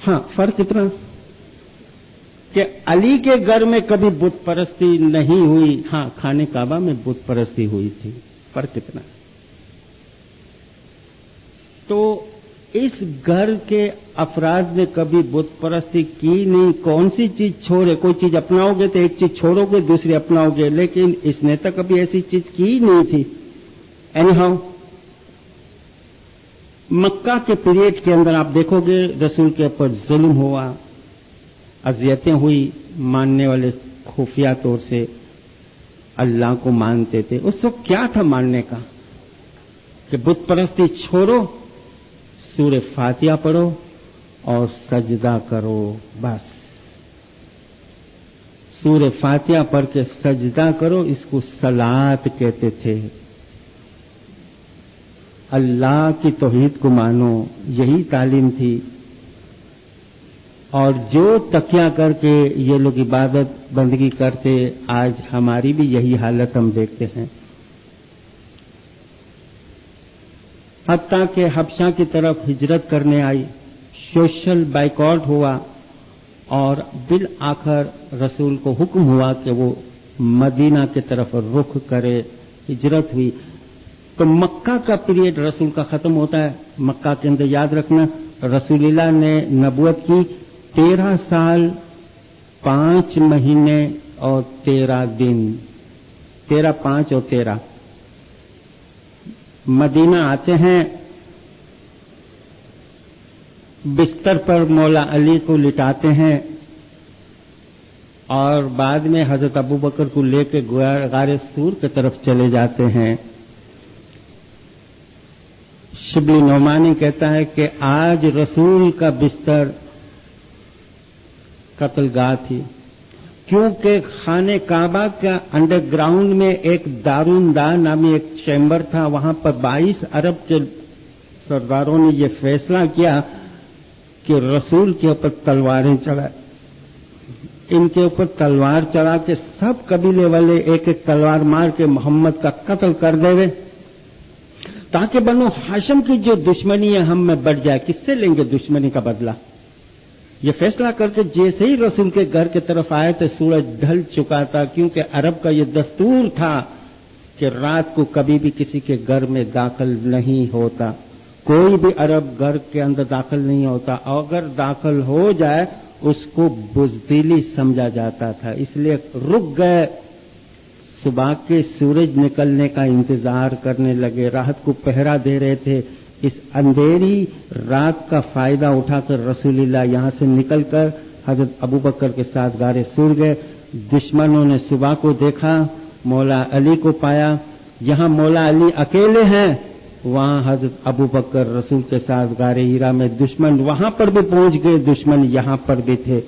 ہاں فرق اتنا کہ علی کے گھر میں کبھی بت پرستی نہیں ہوئی، ہاں خانہ کعبہ میں بت پرستی ہوئی تھی، فرق اتنا۔ تو اس گھر کے افراد نے کبھی بت پرستی کی نہیں، کون سی چیز چھوڑے؟ کوئی چیز اپناؤ گے تو ایک چیز چھوڑو گے دوسری اپناؤ گے، لیکن اس نے تو کبھی ایسی چیز کی نہیں تھی۔ اینی ہاؤ، مکہ کے پیریڈ کے اندر آپ دیکھو گے رسول کے اوپر ظلم ہوا، اذیتیں ہوئی، ماننے والے خفیہ طور سے اللہ کو مانتے تھے۔ اس وقت کیا تھا ماننے کا کہ بت پرستی چھوڑو، سورہ فاتحہ پڑھو اور سجدہ کرو، بس سورہ فاتحہ پڑھ کے سجدہ کرو، اس کو صلاۃ کہتے تھے۔ اللہ کی توحید کو مانو، یہی تعلیم تھی۔ اور جو تکیہ کر کے یہ لوگ عبادت بندگی کرتے، آج ہماری بھی یہی حالت ہم دیکھتے ہیں۔ حتیٰ کہ حبشہ کی طرف ہجرت کرنے آئی، سوشل بائیکاٹ ہوا، اور بالآخر رسول کو حکم ہوا کہ وہ مدینہ کی طرف رخ کرے، ہجرت ہوئی۔ تو مکہ کا پیریڈ رسول کا ختم ہوتا ہے۔ مکہ کے اندر یاد رکھنا، رسول اللہ نے نبوت کی 13 سال 5 مہینے اور 13 دن، 13 5 اور 13۔ مدینہ آتے ہیں، بستر پر مولا علی کو لٹاتے ہیں، اور بعد میں حضرت ابوبکر کو لے کے غار سور کی طرف چلے جاتے ہیں۔ شبلی نعمانی کہتا ہے کہ آج رسول کا بستر قتل گاہ تھی، کیونکہ خانہ کعبہ کا انڈر گراؤنڈ میں ایک داروندہ نامی ایک چیمبر تھا، وہاں پر 22 عرب کے سرداروں نے یہ فیصلہ کیا کہ رسول کے اوپر تلواریں چڑھائیں۔ ان کے اوپر تلوار چڑھا کے سب قبیلے والے ایک ایک تلوار مار کے محمد کا قتل کر دے، تاکہ بنو ہاشم کی جو دشمنی ہے ہم میں بڑھ جائے۔ کس سے لیں گے دشمنی کا بدلہ؟ یہ فیصلہ کر کے جیسے ہی رسول کے گھر کی طرف آئے تو سورج ڈھل چکا تھا، کیونکہ عرب کا یہ دستور تھا کہ رات کو کبھی بھی کسی کے گھر میں داخل نہیں ہوتا، کوئی بھی عرب گھر کے اندر داخل نہیں ہوتا، اور اگر داخل ہو جائے اس کو بزدلی سمجھا جاتا تھا، اس لیے رک گئے، صبح کے سورج نکلنے کا انتظار کرنے لگے، رات کو پہرا دے رہے تھے۔ اس اندھیری رات کا فائدہ اٹھا کر رسول اللہ یہاں سے نکل کر حضرت ابوبکر کے ساتھ غار سور گئے۔ دشمنوں نے صبح کو دیکھا، مولا علی کو پایا، جہاں مولا علی اکیلے ہیں وہاں حضرت ابوبکر رسول کے ساتھ غار ہیرا میں، دشمن وہاں پر بھی پہنچ گئے، دشمن یہاں پر بھی تھے۔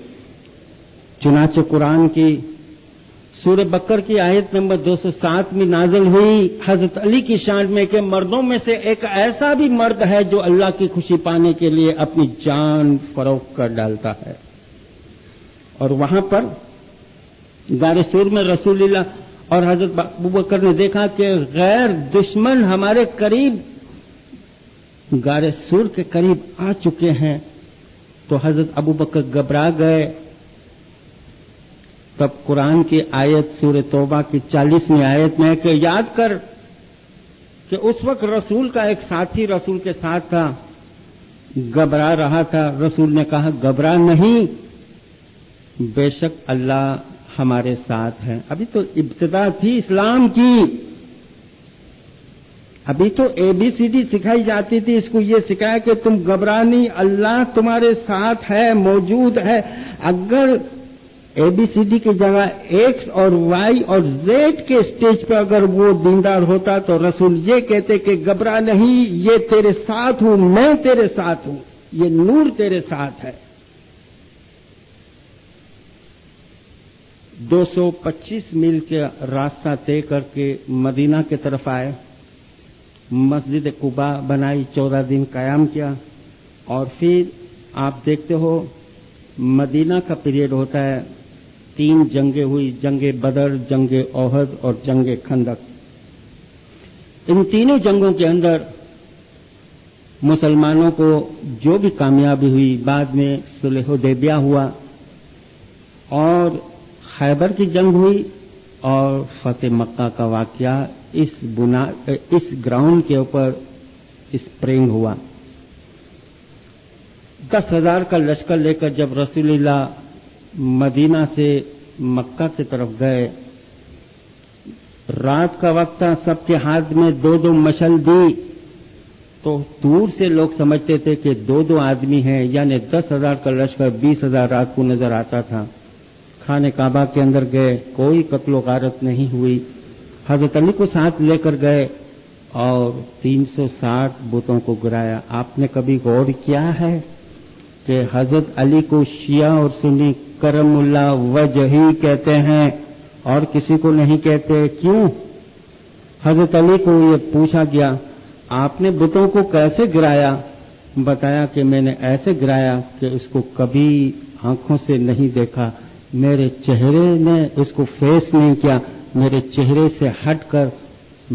چنانچہ قرآن کی سورہ بقرہ کی آیت نمبر 207 میں نازل ہوئی حضرت علی کی شان میں کہ مردوں میں سے ایک ایسا بھی مرد ہے جو اللہ کی خوشی پانے کے لیے اپنی جان فروخت کر ڈالتا ہے۔ اور وہاں پر غار سور میں رسول اللہ اور حضرت ابوبکر نے دیکھا کہ غیر دشمن ہمارے قریب غار سور کے قریب آ چکے ہیں، تو حضرت ابوبکر گھبرا گئے۔ تب قرآن کی آیت سورہ توبہ کی 40ویں آیت میں کہ یاد کر کہ اس وقت رسول کا ایک ساتھی رسول کے ساتھ تھا، گھبرا رہا تھا، رسول نے کہا گھبرا نہیں، بے شک اللہ ہمارے ساتھ ہے۔ ابھی تو ابتدا تھی اسلام کی، ابھی تو ABCD سکھائی جاتی تھی، اس کو یہ سکھایا کہ تم گھبرا نہیں، اللہ تمہارے ساتھ ہے، موجود ہے۔ اگر ABCD کی جگہ X اور Y اور Z کے اسٹیج پہ اگر وہ دیندار ہوتا تو رسول یہ کہتے کہ گھبرا نہیں، یہ تیرے ساتھ ہوں، میں تیرے ساتھ ہوں، یہ نور تیرے ساتھ ہے۔ 225 میل کا راستہ طے کر کے مدینہ کی طرف آئے، مسجد قباء بنائی، 14 دن قیام کیا، اور پھر آپ دیکھتے ہو مدینہ کا پیریڈ ہوتا ہے، 3 جنگیں ہوئی، جنگ بدر، جنگ احد اور جنگ خندق۔ ان تینوں جنگوں کے اندر مسلمانوں کو جو بھی کامیابی ہوئی، بعد میں صلح حدیبیہ ہوا اور خیبر کی جنگ ہوئی اور فتح مکہ کا واقعہ اس گراؤنڈ کے اوپر اسپرنگ ہوا۔ 10,000 کا لشکر لے کر جب رسول اللہ مدینہ سے مکہ کی طرف گئے، رات کا وقت تھا، سب کے ہاتھ میں 2 مشل دی، تو دور سے لوگ سمجھتے تھے کہ 2 آدمی ہیں، یعنی 10,000 کا لشکر 20,000 رات کو نظر آتا تھا۔ خانہ کعبہ کے اندر گئے، کوئی قتل و غارت نہیں ہوئی، حضرت علی کو ساتھ لے کر گئے اور 360 بتوں کو گرایا۔ آپ نے کبھی غور کیا ہے کہ حضرت علی کو شیعہ اور سنی کرمullah وجہی کہتے ہیں اور کسی کو نہیں کہتے. کیوں؟ حضرت علی کو یہ پوچھا گیا آپ نے بتوں کو کیسے گرایا؟ بتایا کہ میں نے ایسے گرایا کہ اس کو کبھی آنکھوں سے نہیں دیکھا، میرے چہرے نے اس کو فیس نہیں کیا، میرے چہرے سے ہٹ کر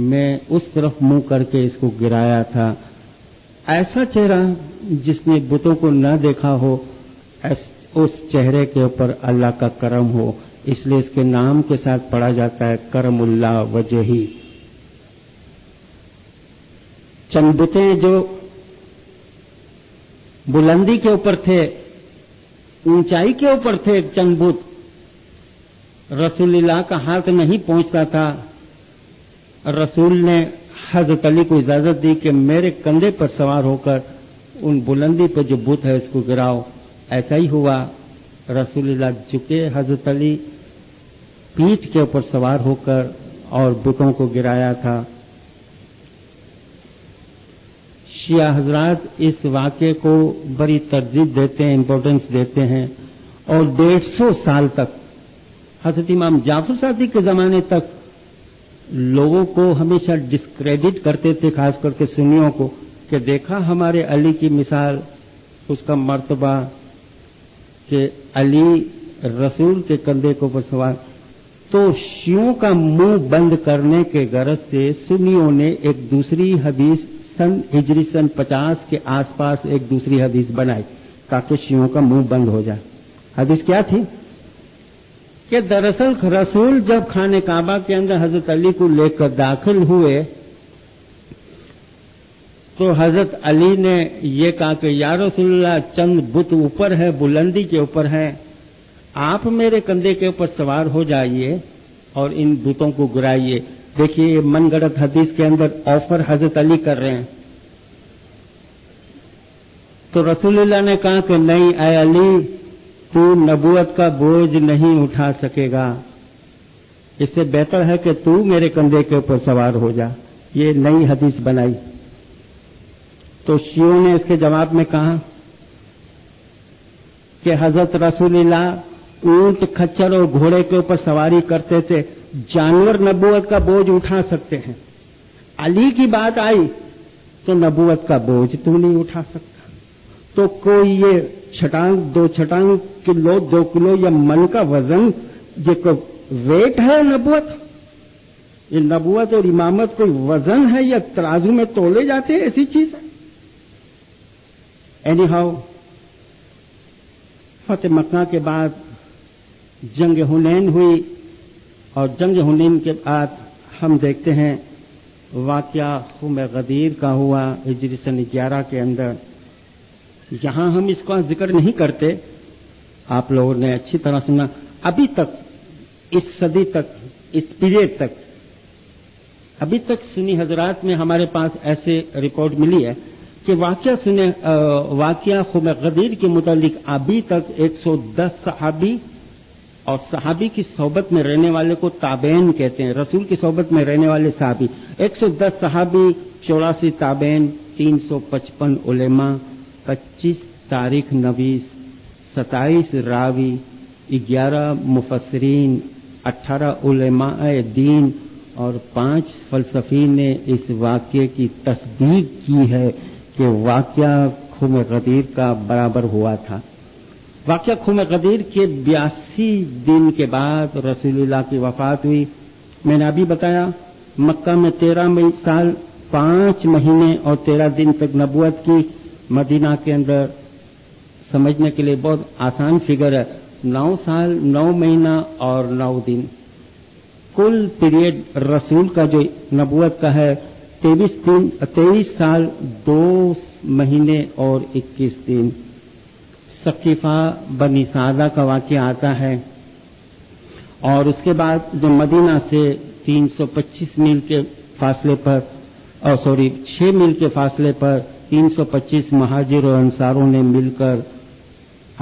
میں اس طرف منہ کر کے اس کو گرایا تھا. ایسا چہرہ جس نے بتوں کو نہ دیکھا ہو، اس چہرے کے اوپر اللہ کا کرم ہو، اس لیے اس کے نام کے ساتھ پڑھا جاتا ہے کرمullah وجہی. چند بتیں جو بلندی کے اوپر تھے، اونچائی کے اوپر تھے، چند بت رسول اللہ کا ہاتھ نہیں پہنچتا تھا. رسول نے حضرت علی کو اجازت دی کہ میرے کندھے پر سوار ہو کر ان بلندی پہ جو بت ہے اس کو گراؤ. ایسا ہی ہوا. رسول اللہ جھکے، حضرت علی پیٹھ کے اوپر سوار ہو کر اور بتوں کو گرایا تھا. شیعہ حضرات اس واقعے کو بڑی ترجیح دیتے ہیں، امپورٹنس دیتے ہیں، اور 150 سال تک حضرت امام جعفر صادق کے زمانے تک لوگوں کو ہمیشہ ڈسکریڈٹ کرتے تھے، خاص کر کے سنیوں کو، کہ دیکھا ہمارے علی کی مثال، اس کا مرتبہ کہ علی رسول کے کندھے کو پر سوار. تو شیعوں کا منہ بند کرنے کے غرض سے سنیوں نے ایک دوسری حدیث ہجری سن 50 کے آس پاس ایک دوسری حدیث بنائی تاکہ شیعوں کا منہ بند ہو جائے. حدیث کیا تھی؟ کہ دراصل رسول جب خانہ کعبہ کے اندر حضرت علی کو لے کر داخل ہوئے تو حضرت علی نے یہ کہا کہ یا رسول اللہ چند بت اوپر ہے، بلندی کے اوپر ہے، آپ میرے کندھے کے اوپر سوار ہو جائیے اور ان بتوں کو گرائیے. دیکھیے یہ من گڑت حدیث کے اندر آفر حضرت علی کر رہے ہیں. تو رسول اللہ نے کہا کہ نہیں اے علی، تو نبوت کا بوجھ نہیں اٹھا سکے گا، اس سے بہتر ہے کہ تو میرے کندھے کے اوپر سوار ہو جا. یہ نئی حدیث بنائی. تو شیعوں نے اس کے جواب میں کہا کہ حضرت رسول اللہ اونٹ، کھچر اور گھوڑے کے اوپر سواری کرتے تھے، جانور نبوت کا بوجھ اٹھا سکتے ہیں. علی کی بات آئی تو نبوت کا بوجھ تو نہیں اٹھا سکتا. تو کوئی یہ چھٹانگ 2 چھٹانگ کلو 2 کلو یا من کا وزن یہ کوئی ویٹ ہے نبوت؟ یہ نبوت اور امامت کوئی وزن ہے یا ترازو میں تولے جاتے ہیں؟ ایسی چیز ہے. اینی ہاؤ فتح مکہ کے بعد جنگ حنین ہوئی اور جنگ حنین کے بعد ہم دیکھتے ہیں واقعہ خم غدیر کا ہوا ہجری سن 11 کے اندر. یہاں ہم اس کا ذکر نہیں کرتے، آپ لوگوں نے اچھی طرح سنا. ابھی تک اس صدی تک، اس پیریڈ تک، ابھی تک سنی حضرات میں ہمارے پاس ایسے رپورٹ ملی ہے کہ واقعہ خم غدیر کے متعلق ابھی تک 110 صحابی اور صحابی کی صحبت میں رہنے والے کو تابعین کہتے ہیں، رسول کی صحبت میں رہنے والے صحابی 110 صحابی، 84 تابعین، 355 علماء، 25 تاریخ نویس، 27 راوی، 11 مفسرین، 18 علماء دین اور 5 فلسفی نے اس واقعے کی تصدیق کی ہے کہ واقعہ خم غدیر کا برابر ہوا تھا. واقعہ خم غدیر کے 82 دن کے بعد رسول اللہ کی وفات ہوئی. میں نے ابھی بتایا مکہ میں 13 سال 5 مہینے اور 13 دن تک نبوت کی. مدینہ کے اندر سمجھنے کے لیے بہت آسان فگر ہے، 9 سال 9 مہینہ اور 9 دن. کل پیریڈ رسول کا جو نبوت کا ہے 23 سال 2 مہینے اور 21 دن. ثقیفہ بنی سعدہ کا واقعہ آتا ہے اور اس کے بعد جو مدینہ سے 325 میل کے فاصلے پر 6 میل کے فاصلے پر 325 مہاجر اور انصاروں نے مل کر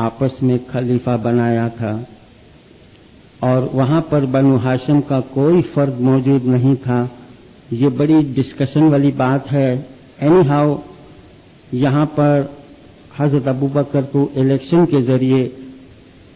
آپس میں خلیفہ بنایا تھا اور وہاں پر بنو ہاشم کا کوئی فرد موجود نہیں تھا. یہ بڑی ڈسکشن والی بات ہے. اینی ہاؤ یہاں پر حضرت ابوبکر کو الیکشن کے ذریعے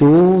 2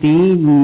3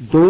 2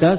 10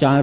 4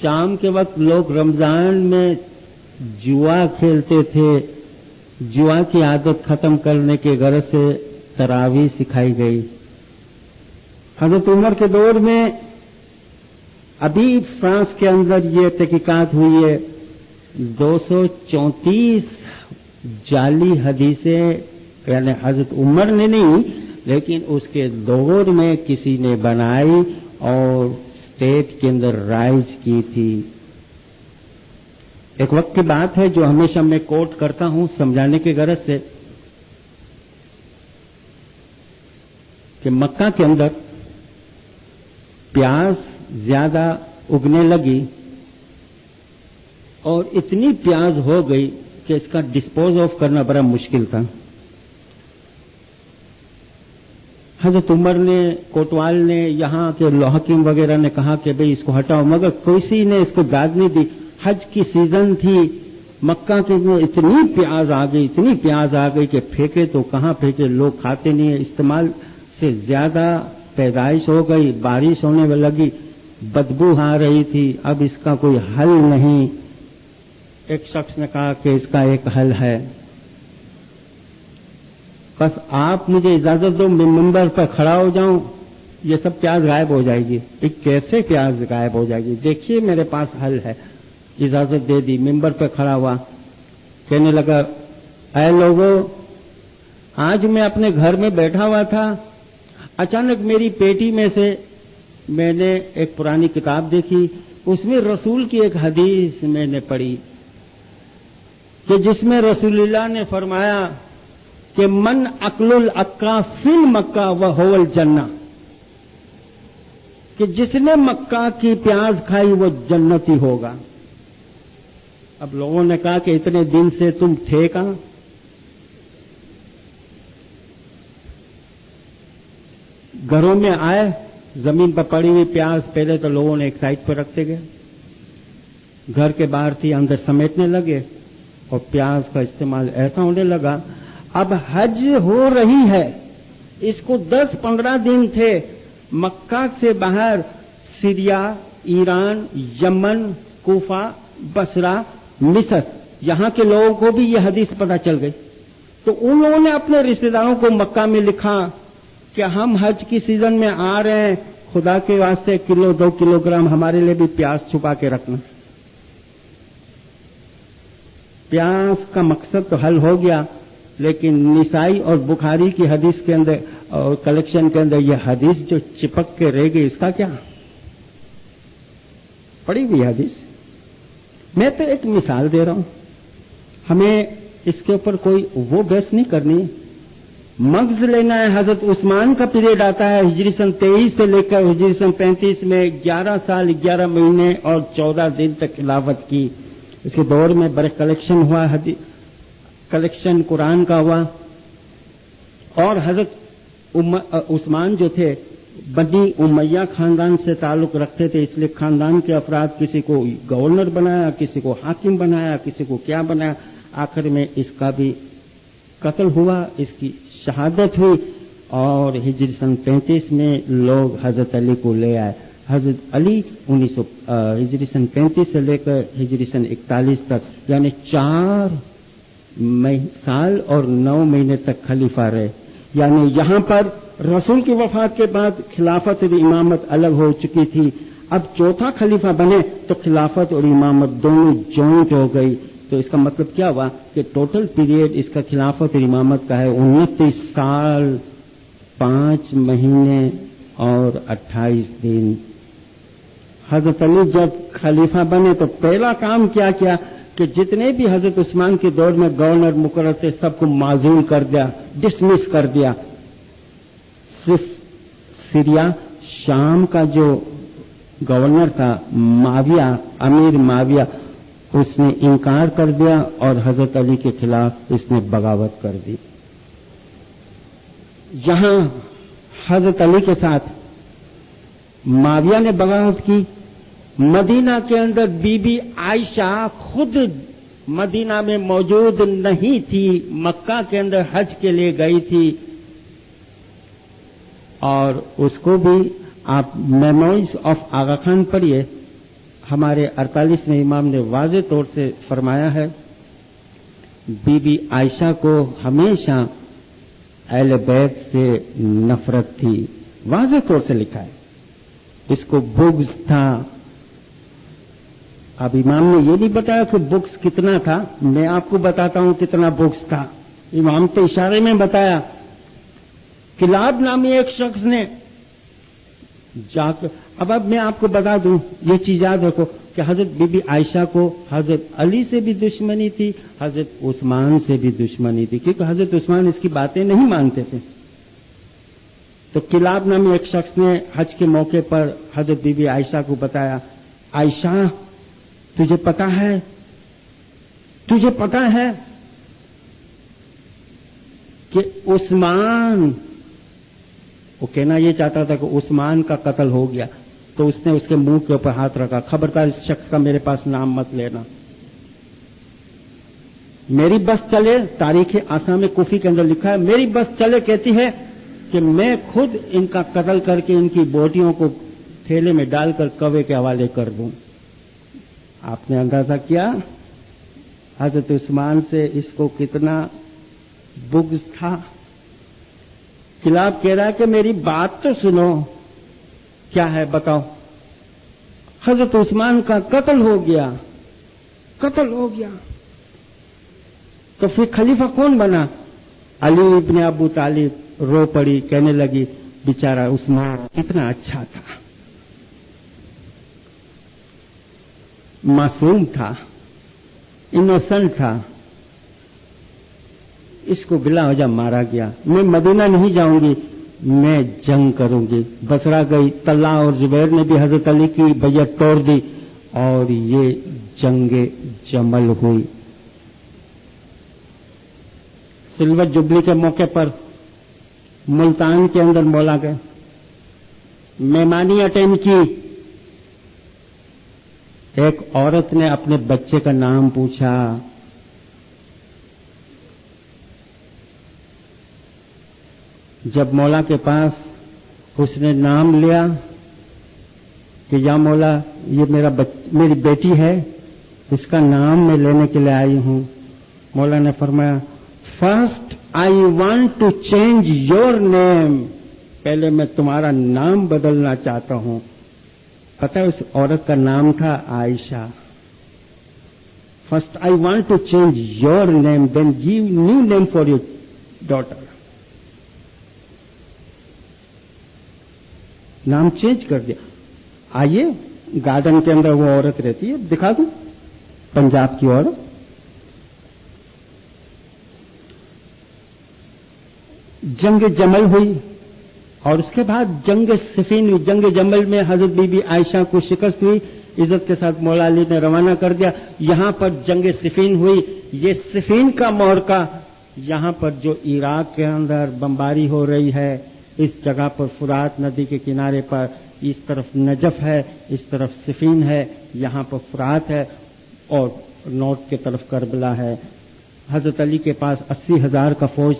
شام کے وقت لوگ رمضان میں جوا کھیلتے تھے. جوا کی عادت ختم کرنے کے غرض سے تراویح سکھائی گئی. حضرت عمر کے دور میں ابھی فرانس کے اندر یہ تحقیقات ہوئی ہے. 234 جعلی حدیثیں یعنی حضرت عمر نے نہیں لیکن اس کے دور میں کسی نے بنائی اور اسٹیٹ کے اندر رائج کی تھی. ایک وقت کی بات ہے جو ہمیشہ میں کوٹ کرتا ہوں سمجھانے کی غرض سے کہ مکہ کے اندر پیاز زیادہ اگنے لگی اور اتنی پیاز ہو گئی کہ اس کا ڈسپوز آف کرنا بڑا مشکل تھا. حضرت عمر نے کوتوال نے یہاں کے حکیم وغیرہ نے کہا کہ بھئی اس کو ہٹاؤ مگر کسی نے اس کو داد نہیں دی. حج کی سیزن تھی مکہ کے میں اتنی پیاز آ گئی کہ پھینکے تو کہاں پھینکے لوگ کھاتے نہیں ہیں. استعمال سے زیادہ پیدائش ہو گئی بارش ہونے میں لگی بدبو آ رہی تھی. اب اس کا کوئی حل نہیں. ایک شخص نے کہا کہ اس کا ایک حل ہے بس آپ مجھے اجازت دو میں منبر پر کھڑا ہو جاؤں یہ سب پیاز غائب ہو جائے گی. کیسے پیاز غائب ہو جائے گی؟ دیکھیے میرے پاس حل ہے. اجازت دے دی. منبر پہ کھڑا ہوا کہنے لگا اے لوگوں آج میں اپنے گھر میں بیٹھا ہوا تھا اچانک میری پیٹی میں سے میں نے ایک پرانی کتاب دیکھی. اس میں رسول کی ایک حدیث میں نے پڑھی کہ جس میں رسول اللہ نے فرمایا کہ من اکل العکا فی مکہ وہو الجنہ کہ جس نے مکہ کی پیاز کھائی وہ جنتی ہوگا. اب لوگوں نے کہا کہ اتنے دن سے تم تھے کہاں؟ گھروں میں آئے زمین پر پڑی ہوئی پیاز پہلے تو لوگوں نے ایک سائڈ پر رکھتے گئے گھر کے باہر تھی اندر سمیٹنے لگے اور پیاز کا استعمال ایسا ہونے لگا. اب حج ہو رہی ہے اس کو 10-15 دن تھے مکہ سے باہر سیریا ایران یمن کوفہ بصرہ مصر یہاں کے لوگوں کو بھی یہ حدیث پتہ چل گئی تو ان لوگوں نے اپنے رشتہ داروں کو مکہ میں لکھا کہ ہم حج کی سیزن میں آ رہے ہیں خدا کے واسطے 1-2 کلو گرام ہمارے لیے بھی پیاز چھپا کے رکھنا. پیاز کا مقصد تو حل ہو گیا لیکن نسائی اور بخاری کی حدیث کے اندر اور کلیکشن کے اندر یہ حدیث جو چپک کے رہ گئی اس کا کیا؟ پڑھی ہوئی حدیث. میں تو ایک مثال دے رہا ہوں ہمیں اس کے اوپر کوئی وہ بحث نہیں کرنی. مغز لینا ہے. حضرت عثمان کا پیریڈ آتا ہے ہجری سن 23 سے لے کر ہجری سن 35 میں 11 سال 11 مہینے اور 14 دن تک خلافت کی. اس کے دور میں بڑے کلیکشن ہوا کلیکشن قرآن کا ہوا اور حضرت عثمان جو تھے بنی امیہ خاندان سے تعلق رکھتے تھے اس لیے خاندان کے افراد کسی کو گورنر بنایا کسی کو حاکم بنایا کسی کو کیا بنایا. آخر میں اس کا بھی قتل ہوا اس کی شہادت ہوئی اور ہجری سن 35 میں لوگ حضرت علی کو لے آئے. حضرت علی ہجری سن 35 سے لے کر ہجری سن 41 تک یعنی 4 سال اور 9 مہینے تک خلیفہ رہے. یعنی یہاں پر رسول کی وفات کے بعد خلافت اور امامت الگ ہو چکی تھی. اب چوتھا خلیفہ بنے تو خلافت اور امامت دونوں جوائنٹ ہو گئی. تو اس کا مطلب کیا ہوا کہ ٹوٹل پیریڈ اس کا خلافت اور امامت کا ہے 29 سال 5 مہینے اور 28 دن. حضرت علی جب خلیفہ بنے تو پہلا کام کیا کیا کہ جتنے بھی حضرت عثمان کے دور میں گورنر مقرر تھے سب کو معزول کر دیا ڈسمس کر دیا. صرف سیریا شام کا جو گورنر تھا معاویہ امیر معاویہ اس نے انکار کر دیا اور حضرت علی کے خلاف اس نے بغاوت کر دی. جہاں حضرت علی کے ساتھ معاویہ نے بغاوت کی مدینہ کے اندر بی بی عائشہ خود مدینہ میں موجود نہیں تھی مکہ کے اندر حج کے لیے گئی تھی اور اس کو بھی آپ میموریز آف آغا خان پڑھیے. ہمارے 48ویں امام نے واضح طور سے فرمایا ہے، بی بی عائشہ کو ہمیشہ اہل بیت سے نفرت تھی، واضح طور سے لکھا ہے، اس کو بغض تھا۔ اب امام نے یہ نہیں بتایا کہ بغض کتنا تھا، میں آپ کو بتاتا ہوں کتنا بغض تھا۔ امام تو اشارے میں بتایا، کلاب نامی ایک شخص نے جا کر، اب میں آپ کو بتا دوں، یہ چیز یاد رکھو کہ حضرت بی بی عائشہ کو حضرت علی سے بھی دشمنی تھی، حضرت عثمان سے بھی دشمنی تھی، کیونکہ حضرت عثمان اس کی باتیں نہیں مانتے تھے۔ تو کلاب نامی ایک شخص نے حج کے موقع پر حضرت بی بی عائشہ کو بتایا، عائشہ تجھے پتا ہے کہ عثمان، وہ کہنا یہ چاہتا تھا کہ عثمان کا قتل ہو گیا، تو اس نے اس کے منہ کے اوپر ہاتھ رکھا، خبردار اس شخص کا میرے پاس نام مت لینا، میری بس چلے، تاریخ آسام کوفی کے اندر لکھا ہے، میری بس چلے کہتی ہے کہ میں خود ان کا قتل کر کے ان کی بوٹیوں کو تھیلے میں ڈال کر کوے کے حوالے کر دوں۔ آپ نے اندازہ کیا حضرت عثمان سے اس کو کتنا بغض تھا۔ کلاب کہہ رہا ہے کہ میری بات تو سنو، کیا ہے بتاؤ؟ حضرت عثمان کا قتل ہو گیا، تو پھر خلیفہ کون بنا؟ علی ابن ابو طالب۔ رو پڑی، کہنے لگی بیچارہ عثمان کتنا اچھا تھا، معصوم تھا، انوسنٹ تھا، اس کو بلا وجہ مارا گیا، میں مدینہ نہیں جاؤں گی، میں جنگ کروں گی۔ بصرہ گئی، طلحہ اور زبیر نے بھی حضرت علی کی بیعت توڑ دی اور یہ جنگ جمل ہوئی۔ سلور جبلی کے موقع پر ملتان کے اندر مولا گئے، مہمانی اٹینڈ کی، ایک عورت نے اپنے بچے کا نام پوچھا، جب مولا کے پاس اس نے نام لیا کہ یا مولا یہ میری بیٹی ہے، اس کا نام میں لینے کے لیے آئی ہوں، مولا نے فرمایا first I want to change your name, پہلے میں تمہارا نام بدلنا چاہتا ہوں۔ پتہ ہے اس عورت کا نام تھا Ayesha. First I want to change your name then give new name for your daughter, نام چینج کر دیا۔ آئیے گارڈن کے اندر وہ عورت رہتی ہے، دکھا دوں، پنجاب کی عورت، جنگ جمل ہوئی اور اس کے بعد جنگ صفین ہوئی۔ جنگ جمل میں حضرت بی بی عائشہ کو شکست ہوئی، عزت کے ساتھ مولا علی نے روانہ کر دیا۔ یہاں پر جنگ صفین ہوئی، یہ صفین کا معرکہ، یہاں پر جو عراق کے اندر بمباری ہو رہی ہے، اس جگہ پر فرات ندی کے کنارے پر، اس طرف نجف ہے، اس طرف صفین ہے، یہاں پر فرات ہے اور نارتھ کی طرف کربلا ہے۔ حضرت علی کے پاس 80,000 کا فوج،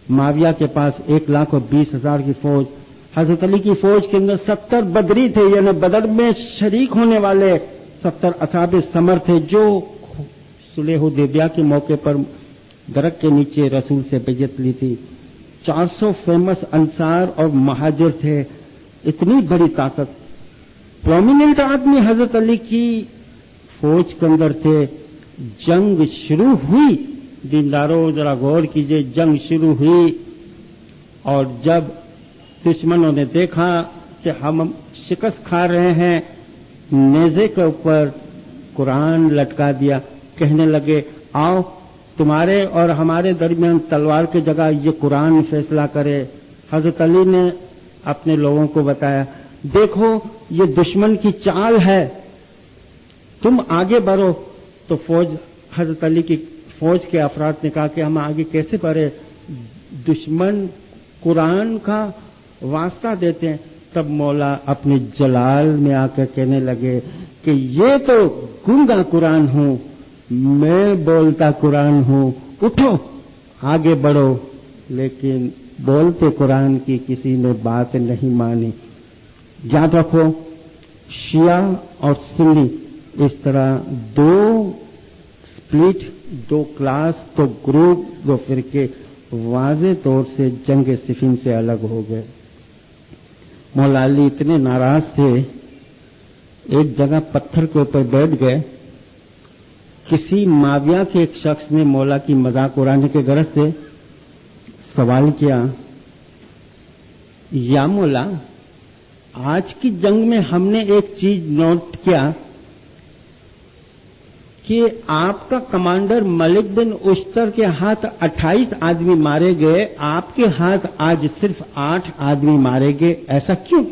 معاویہ کے پاس 1,20,000 کی فوج۔ حضرت علی کی فوج کے اندر 70 بدری تھے، یعنی بدر میں شریک ہونے والے 70 اصحاب ثمر تھے، جو صلح حدیبیہ کے موقع پر درخت کے نیچے رسول سے بیعت لی تھی۔ 400 فیمس انصار اور مہاجر تھے، اتنی بڑی طاقت، پرومیننٹ آدمی حضرت علی کی فوج کے اندر تھے۔ جنگ شروع ہوئی، دینداروں ذرا غور کیجئے، جنگ شروع ہوئی اور جب دشمنوں نے دیکھا کہ ہم شکست کھا رہے ہیں، نیزے کے اوپر قرآن لٹکا دیا، کہنے لگے آؤ تمہارے اور ہمارے درمیان تلوار کی جگہ یہ قرآن فیصلہ کرے۔ حضرت علی نے اپنے لوگوں کو بتایا، دیکھو یہ دشمن کی چال ہے، تم آگے بڑھو۔ تو حضرت علی کی فوج کے افراد نے کہا کہ ہم آگے کیسے بڑھے، دشمن قرآن کا واسطہ دیتے ہیں۔ تب مولا اپنے جلال میں آ کر کہنے لگے کہ یہ تو گونگا قرآن ہوں، میں بولتا قرآن ہوں، اٹھو آگے بڑھو۔ لیکن بولتے قرآن کی کسی نے بات نہیں مانی۔ یاد رکھو، شیعہ اور سنی اس طرح دو سپلٹ، دو کلاس، دو گروپ، دو فرقے واضح طور سے جنگ صفین سے الگ ہو گئے۔ مولا علی اتنے ناراض تھے، ایک جگہ پتھر کے اوپر بیٹھ گئے۔ کسی معاویہ کے ایک شخص نے مولا کی مذاق اڑانے کے غرض سے سوال کیا، یا مولا، آج کی جنگ میں ہم نے ایک چیز نوٹ کیا کہ آپ کا کمانڈر ملک بن اشتر کے ہاتھ 28 آدمی مارے گئے، آپ کے ہاتھ آج صرف 8 آدمی مارے گئے، ایسا کیوں؟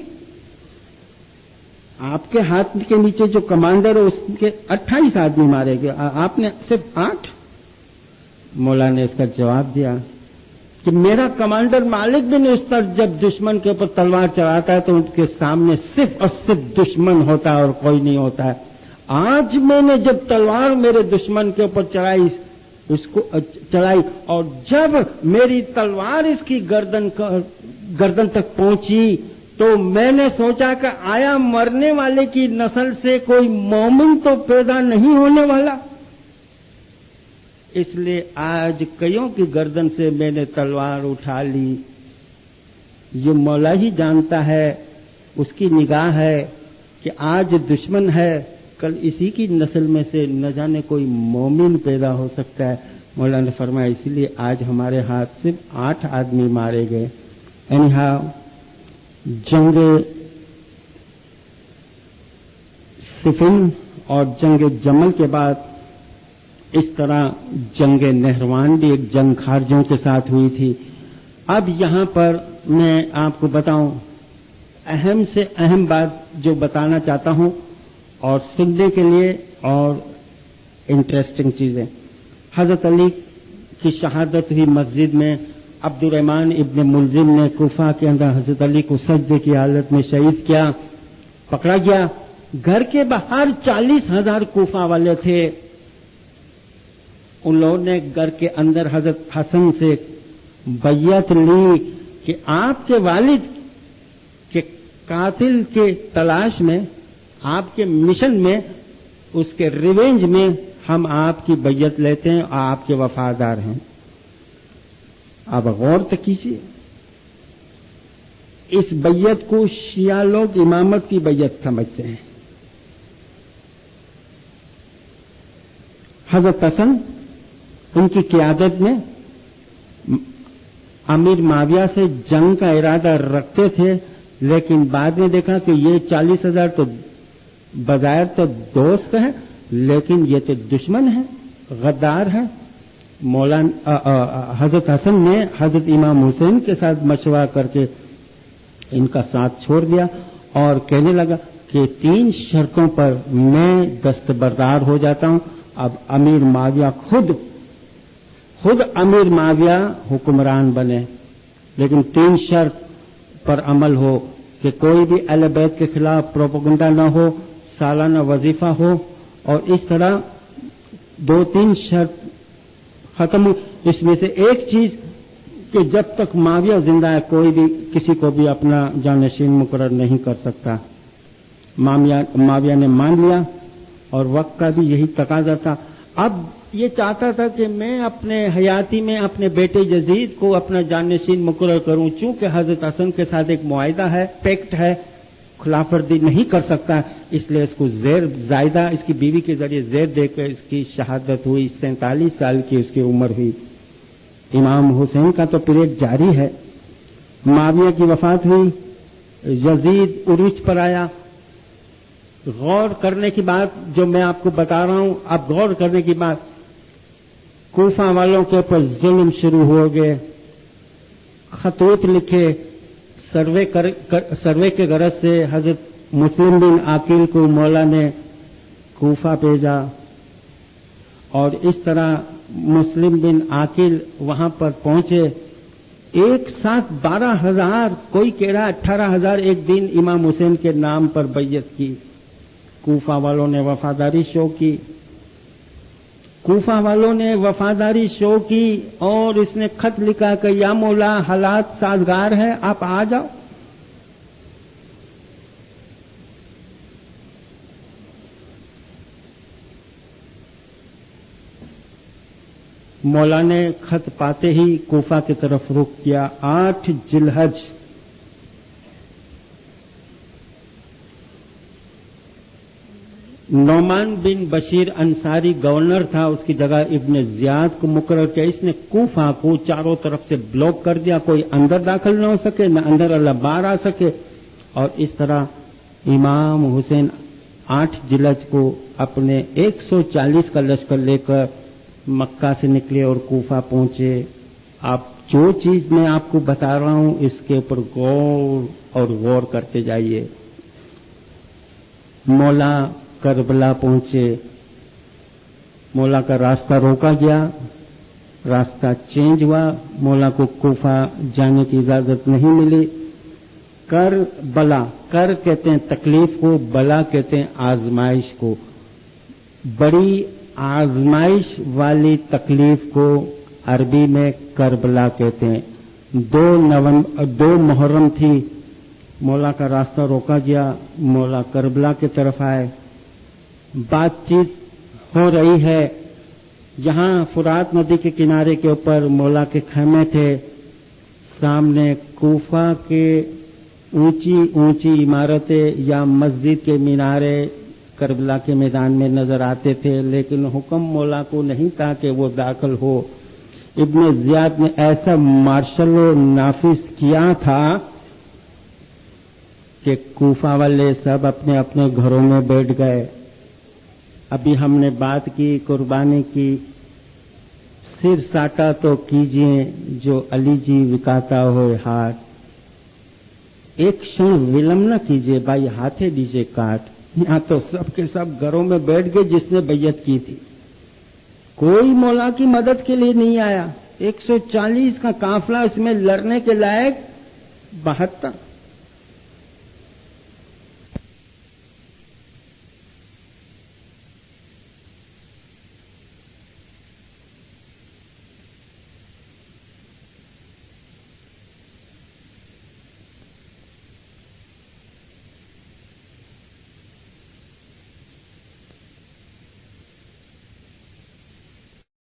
آپ کے ہاتھ کے نیچے جو کمانڈر ہے اس کے 28 آدمی مارے گئے، آپ نے صرف 8؟ مولا نے اس کا جواب دیا کہ میرا کمانڈر مالک بن اشتر جب دشمن کے اوپر تلوار چلاتا ہے تو ان کے سامنے صرف اور صرف دشمن ہوتا ہے اور کوئی نہیں ہوتا ہے۔ آج میں نے جب تلوار میرے دشمن کے اوپر چلائی اور جب میری تلوار اس کی گردن تک پہنچی تو میں نے سوچا کہ آیا مرنے والے کی نسل سے کوئی مومن تو پیدا نہیں ہونے والا، اس لیے آج کئیوں کی گردن سے میں نے تلوار اٹھا لی۔ یہ مولا ہی جانتا ہے، اس کی نگاہ ہے کہ آج دشمن ہے، کل اسی کی نسل میں سے نہ جانے کوئی مومن پیدا ہو سکتا ہے۔ مولا نے فرمایا اس لیے آج ہمارے ہاتھ صرف 8 آدمی مارے گئے۔ انہا جنگ صفین اور جنگ جمل کے بعد اس طرح جنگ نہروان بھی ایک جنگ خارجیوں کے ساتھ ہوئی تھی۔ اب یہاں پر میں آپ کو بتاؤں، اہم سے اہم بات جو بتانا چاہتا ہوں اور سننے کے لیے اور انٹرسٹنگ چیزیں، حضرت علی کی شہادت ہوئی مسجد میں عبد الرحمن ابن ملزم نے کوفہ کے اندر حضرت علی کو سجدے کی حالت میں شہید کیا، پکڑا گیا۔ گھر کے باہر 40,000 کوفہ والے تھے، ان لوگوں نے گھر کے اندر حضرت حسن سے بیعت لی کہ آپ کے والد کے قاتل کے تلاش میں، آپ کے مشن میں، اس کے ریونج میں ہم آپ کی بیعت لیتے ہیں اور آپ کے وفادار ہیں۔ اب غور تو کیجیے، اس بیعت کو شیعہ لوگ امامت کی بیعت سمجھتے ہیں۔ حضرت حسن ان کی قیادت میں امیر معاویہ سے جنگ کا ارادہ رکھتے تھے، لیکن بعد میں دیکھا کہ یہ 40,000 تو بظاہر تو دوست ہیں، لیکن یہ تو دشمن ہیں، غدار ہیں۔ حضرت حسن نے حضرت امام حسین کے ساتھ مشورہ کر کے ان کا ساتھ چھوڑ دیا اور کہنے لگا کہ 3 شرطوں پر میں دستبردار ہو جاتا ہوں۔ اب امیر معاویہ خود امیر معاویہ حکمران بنے، لیکن 3 شرط پر عمل ہو کہ کوئی بھی اہل بیت کے خلاف پروپیگنڈا نہ ہو، سالانہ وظیفہ ہو، اور اس طرح 2-3 شرط ختم ہو۔ اس میں سے ایک چیز کہ جب تک معاویہ زندہ ہے کوئی بھی کسی کو بھی اپنا جانشین مقرر نہیں کر سکتا۔ معاویہ نے مان لیا اور وقت کا بھی یہی تقاضا تھا۔ اب یہ چاہتا تھا کہ میں اپنے حیاتی میں اپنے بیٹے یزید کو اپنا جانشین مقرر کروں، چونکہ حضرت حسن کے ساتھ ایک معاہدہ ہے، پیکٹ ہے، خلاف ورزی نہیں کر سکتا، اس لیے اس کو زیر زائدہ اس کی بیوی کے ذریعے زیر دے کر اس کی شہادت ہوئی۔ 47 سال کی اس کی عمر ہوئی۔ امام حسین کا تو پیریڈ جاری ہے۔ معاویہ کی وفات ہوئی، یزید عروج پر آیا۔ غور کرنے کی بات جو میں آپ کو بتا رہا ہوں، اب غور کرنے کی بات، کوفہ والوں کے اوپر ظلم شروع ہو گئے، خطوط لکھے، سروے کے غرض سے حضرت مسلم بن عاقل کو مولا نے کوفہ بھیجا، اور اس طرح مسلم بن عاقل وہاں پر پہنچے۔ ایک ساتھ 12,000، کوئی کہہ رہا 18,000 ایک دن امام حسین کے نام پر بیعت کی۔ کوفہ والوں نے وفاداری شو کی، اور اس نے خط لکھا کہ یا مولا حالات سازگار ہے، آپ آ جاؤ۔ مولا نے خط پاتے ہی کوفہ کی طرف رخ کیا. 8 ذوالحج نعمان بن بشیر انصاری گورنر تھا، اس کی جگہ ابن زیاد کو مقرر کیا. اس نے کوفہ کو چاروں طرف سے بلاک کر دیا، کوئی اندر داخل نہ ہو سکے، نہ اندر اللہ باہر آ سکے. اور اس طرح امام حسین 8 ذوالحج کو اپنے 140 کا لشکر لے کر مکہ سے نکلے اور کوفہ پہنچے. آپ جو چیز میں آپ کو بتا رہا ہوں اس کے اوپر غور کرتے جائیے. مولا کربلا پہنچے، مولا کا راستہ روکا گیا، راستہ چینج ہوا، مولا کو کوفہ جانے کی اجازت نہیں ملی. کربلا، کر کہتے ہیں تکلیف کو، بلا کہتے ہیں آزمائش کو. بڑی آزمائش والی تکلیف کو عربی میں کربلا کہتے ہیں. 2 محرم تھی، مولا کا راستہ روکا گیا، مولا کربلا کی طرف آئے. بات چیت ہو رہی ہے. جہاں فرات ندی کے کنارے کے اوپر مولا کے خیمے تھے، سامنے کوفہ کے اونچی عمارتیں یا مسجد کے مینارے کربلا کے میدان میں نظر آتے تھے، لیکن حکم مولا کو نہیں تھا کہ وہ داخل ہو. ابن زیاد نے ایسا مارشل نافذ کیا تھا کہ کوفہ والے سب اپنے اپنے گھروں میں بیٹھ گئے. ابھی ہم نے بات کی قربانی کی، سر ساٹا تو کیجئے جو علی جی وکاتا ہوئے ہاتھ. ایک شن ولم نہ کیجئے بھائی ہاتھے دیجئے کاٹ. یہاں تو سب کے سب گھروں میں بیٹھ گئے جس نے بیعت کی تھی. کوئی مولا کی مدد کے لیے نہیں آیا. 140 کا قافلہ، اس میں لڑنے کے لائق 72.